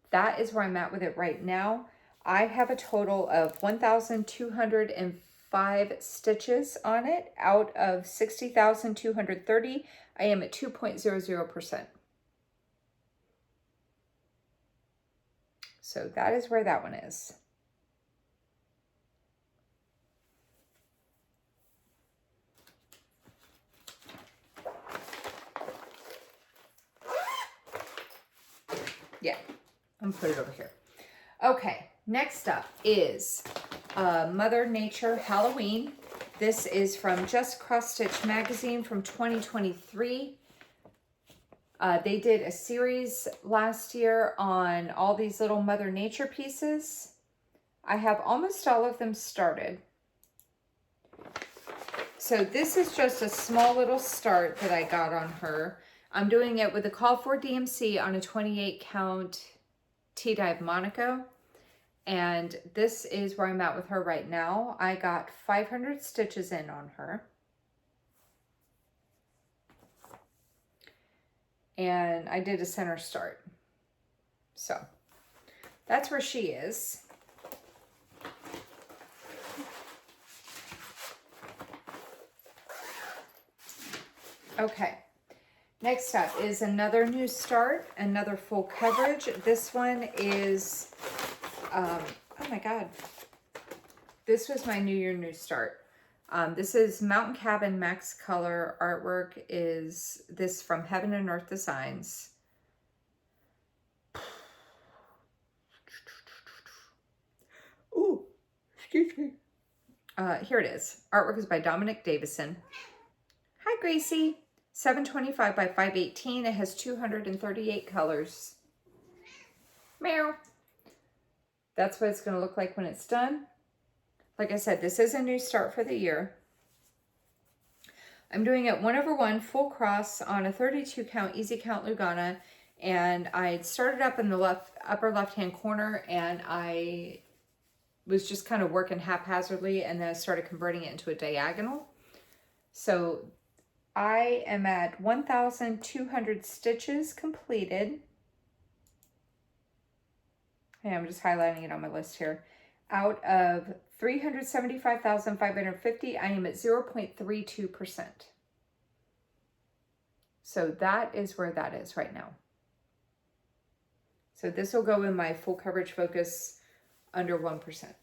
[SPEAKER 1] That is where I'm at with it right now. I have a total of 1,205 stitches on it out of 60,230. I am at 2.00%. So that is where that one is. Yeah, I'm gonna put it over here. Okay, next up is Mother Nature Halloween. This is from Just Cross Stitch magazine from 2023. They did a series last year on all these little Mother Nature pieces. I have almost all of them started. So this is just a small little start that I got on her. I'm doing it with a Call for DMC on a 28 count T-Dive Monaco. And this is where I'm at with her right now. I got 500 stitches in on her. And I did a center start. So that's where she is. Okay. Next up is another new start, another full coverage. This one is, oh my God. This was my New Year New Start. This is Mountain Cabin Max Color. Artwork is this from Heaven and Earth Designs. Ooh, excuse me. Here it is. Artwork is by Dominic Davison. Hi, Gracie. 725 by 518. It has 238 colors. Meow. That's what it's going to look like when it's done. Like I said, this is a new start for the year. I'm doing it 1/1 full cross on a 32 count easy count Lugana, and I started up in the upper left hand corner, and I was just kind of working haphazardly, and then I started converting it into a diagonal. So I am at 1,200 stitches completed. Okay, I'm just highlighting it on my list here. Out of 375,550, I am at 0.32%. So that is where that is right now. So this will go in my full coverage focus under 1%.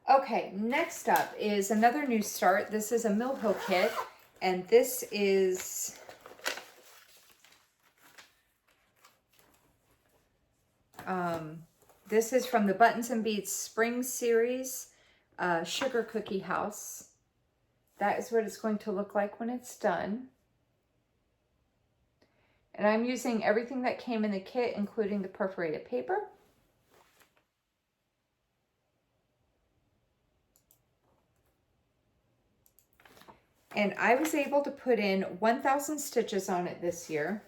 [SPEAKER 1] Okay, next up is another new start. This is a Mill Hill kit, and this is from the Buttons and Beads Spring Series, Sugar Cookie House. That is what it's going to look like when it's done. And I'm using everything that came in the kit, including the perforated paper. And I was able to put in 1,000 stitches on it this year.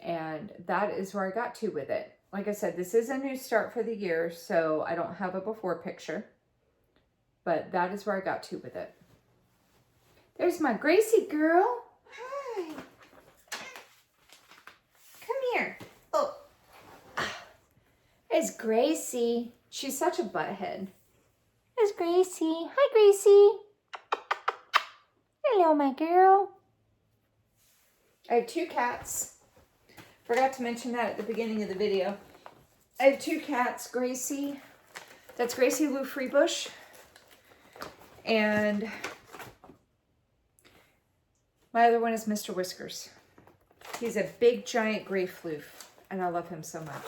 [SPEAKER 1] And that is where I got to with it. like I said, this is a new start for the year, so I don't have a before picture. But that is where I got to with it. There's my Gracie girl. Hi. Come here. Oh. It's Gracie. She's such a butthead. There's Gracie. Hi, Gracie. Hello, my girl. I have 2 cats. Forgot to mention that at the beginning of the video. I have 2 cats. Gracie. That's Gracie Lou Freebush. And my other one is Mr. Whiskers. He's a big, giant gray floof, and I love him so much.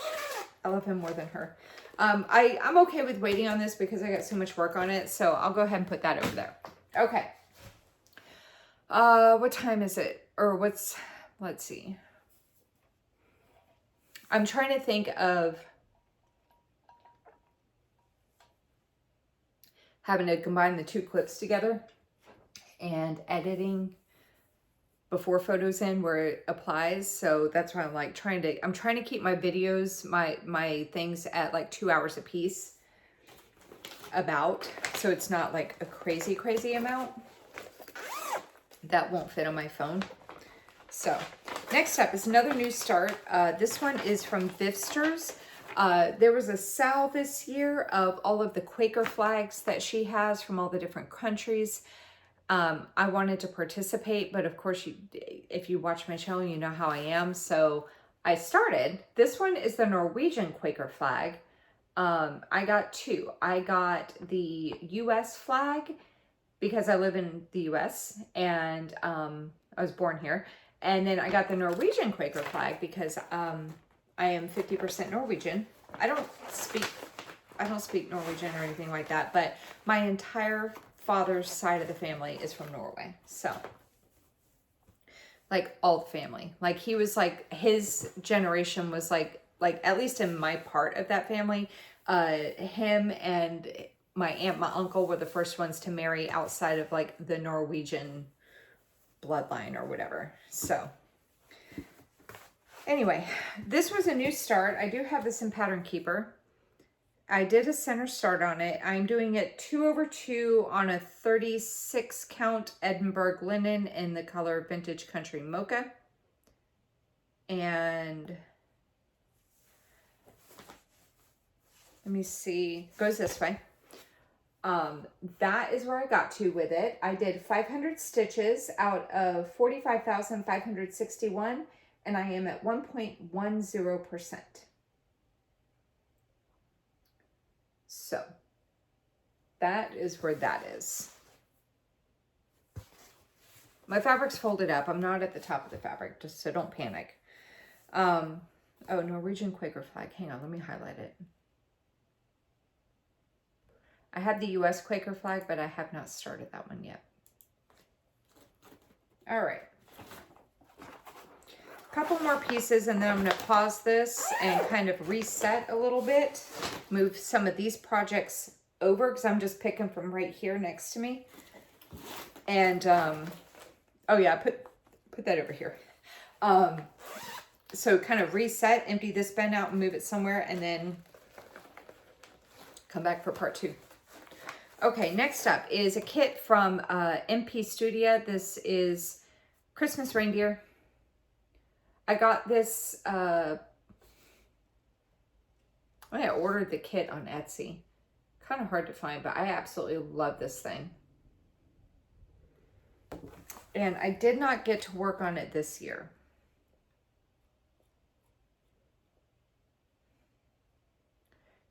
[SPEAKER 1] I love him more than her. I'm okay with waiting on this because I got so much work on it, so I'll go ahead and put that over there. Okay. What time is it? Or let's see. I'm trying to think of having to combine the 2 clips together and editing before photos in where it applies. So that's why I'm like trying to keep my videos, my things at like 2 hours a piece about, so it's not like a crazy amount. That won't fit on my phone. So next up is another new start. This one is from Visters. There was a sale this year of all of the Quaker flags that she has from all the different countries. I wanted to participate, but of course, if you watch my channel, you know how I am. So I started. This one is the Norwegian Quaker flag. I got 2. I got the US flag because I live in the US and I was born here. And then I got the Norwegian Quaker flag because I am 50% Norwegian. I don't speak Norwegian or anything like that, but my entire father's side of the family is from Norway. So like all the family, like he was like, his generation was like at least in my part of that family, him and my aunt, my uncle were the first ones to marry outside of like the Norwegian bloodline or whatever. So anyway, this was a new start. I do have this in Pattern Keeper. I did a center start on it. I'm doing it 2/2 on a 36 count Edinburgh linen in the color Vintage Country Mocha. And let me see, goes this way. That is where I got to with it. I did 500 stitches out of 45,561, and I am at 1.10%. So that is where that is. My fabric's folded up. I'm not at the top of the fabric, just so don't panic. Oh, Norwegian Quaker flag. Hang on, let me highlight it. I have the US Quaker flag, but I have not started that one yet. All right. Couple more pieces, and then I'm going to pause this and kind of reset a little bit. Move some of these projects over because I'm just picking from right here next to me. And, oh yeah, put that over here. So kind of reset, empty this bin out and move it somewhere, and then come back for part 2. Okay, next up is a kit from MP Studio. This is Christmas Reindeer. I got this, I ordered the kit on Etsy. Kind of hard to find, but I absolutely love this thing. And I did not get to work on it this year.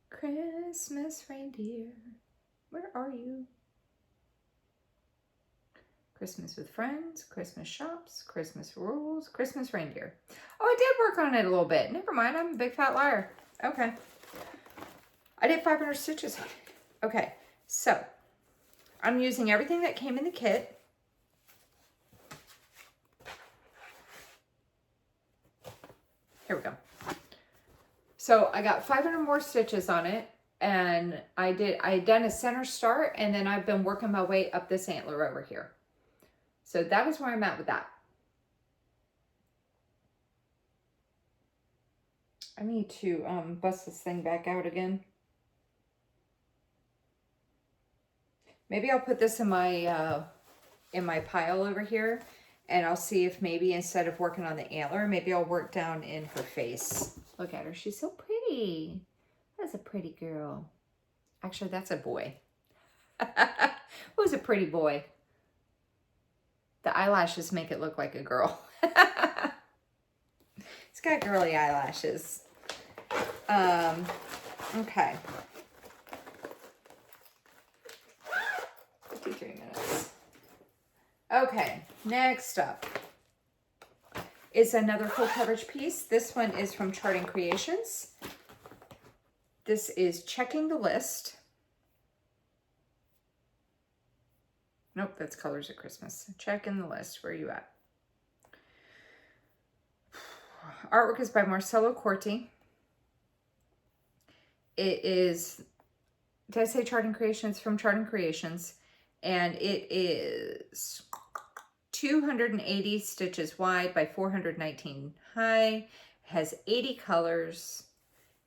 [SPEAKER 1] Christmas Reindeer, where are you? Christmas with Friends, Christmas Shops, Christmas Rules, Christmas Reindeer. Oh, I did work on it a little bit. Never mind, I'm a big fat liar. Okay. I did 500 stitches on it. Okay, so I'm using everything that came in the kit. Here we go. So I got 500 more stitches on it, and I had done a center start, and then I've been working my way up this antler over here. So that is where I'm at with that. I need to bust this thing back out again. Maybe I'll put this in my pile over here, and I'll see if maybe instead of working on the antler, maybe I'll work down in her face. Look at her, she's so pretty. That's a pretty girl. Actually, that's a boy. Who's a pretty boy? The eyelashes make it look like a girl. It's got girly eyelashes. Okay. 53 minutes. Okay, next up is another full coverage piece. This one is from Charting Creations. This is Checking the List. Nope, that's Colors of Christmas. Checking the List. Where are you at? Artwork is by Marcelo Corti. It is, did I say Charting Creations? From Charting Creations. And it is 280 stitches wide by 419 high. Has 80 colors.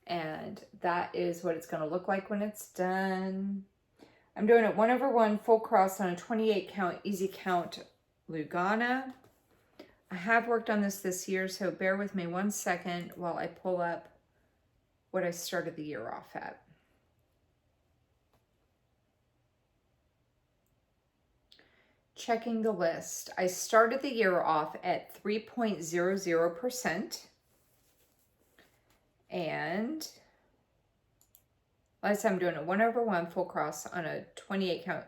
[SPEAKER 1] And that is what it's going to look like when it's done. I'm doing it 1/1 full cross on a 28 count easy count Lugana. I have worked on this year, so bear with me 1 second while I pull up what I started the year off at. Checking the list. I started the year off at 3.00%. And last time I'm doing it 1/1 full cross on a 28 count.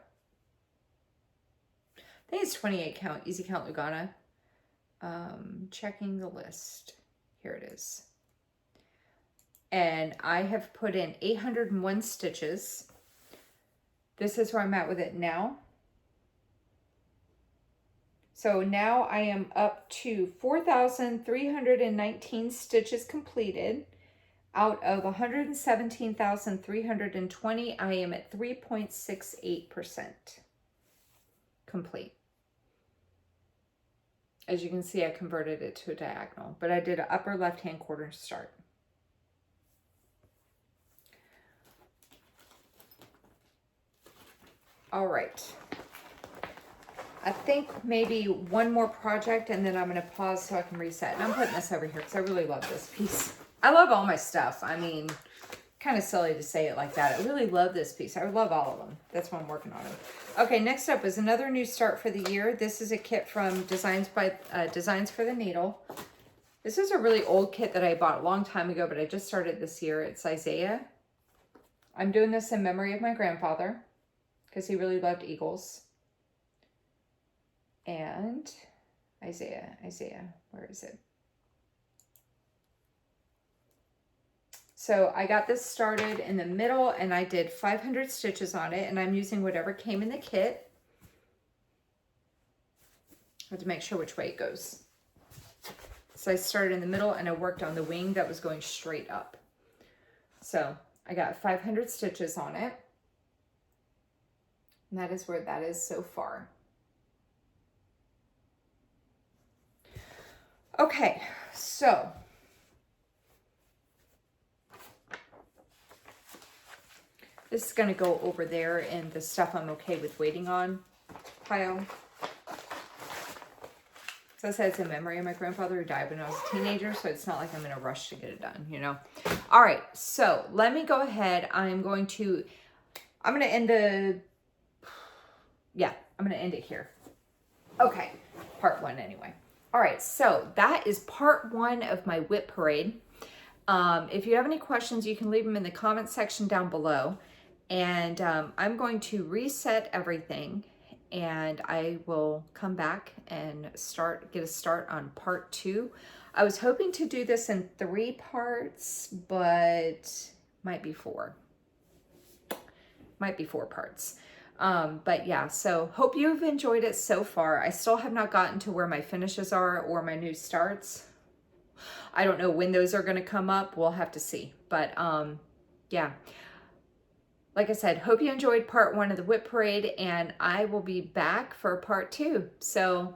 [SPEAKER 1] I think it's 28 count, easy count Lugana. Checking the list. Here it is. And I have put in 801 stitches. This is where I'm at with it now. So now I am up to 4,319 stitches completed. Out of 117,320, I am at 3.68% complete. As you can see, I converted it to a diagonal, but I did an upper left-hand quarter start. All right. I think maybe one more project and then I'm going to pause so I can reset. And I'm putting this over here because I really love this piece. I love all my stuff. I mean, kind of silly to say it like that. I really love this piece. I love all of them. That's why I'm working on them. Okay, next up is another new start for the year. This is a kit from Designs for the Needle. This is a really old kit that I bought a long time ago, but I just started this year. It's Isaiah. I'm doing this in memory of my grandfather because he really loved eagles. And Isaiah, where is it? So I got this started in the middle and I did 500 stitches on it, and I'm using whatever came in the kit. I have to make sure which way it goes. So I started in the middle and I worked on the wing that was going straight up. So I got 500 stitches on it. And that is where that is so far. Okay, so this is going to go over there in the stuff I'm okay with waiting on pile. So I said it's in memory of my grandfather who died when I was a teenager, so it's not like I'm in a rush to get it done, you know. All right, so let me go ahead. I'm going to end I'm going to end it here. Okay, part 1 anyway. All right, so that is part 1 of my WIP parade. If you have any questions, you can leave them in the comment section down below. And I'm going to reset everything and I will come back and get a start on part 2. I was hoping to do this in 3 parts, but might be 4. Might be 4 parts. But yeah, so hope you've enjoyed it so far. I still have not gotten to where my finishes are or my new starts. I don't know when those are going to come up. We'll have to see. But yeah, like I said, hope you enjoyed part 1 of the WIP parade, and I will be back for part 2. So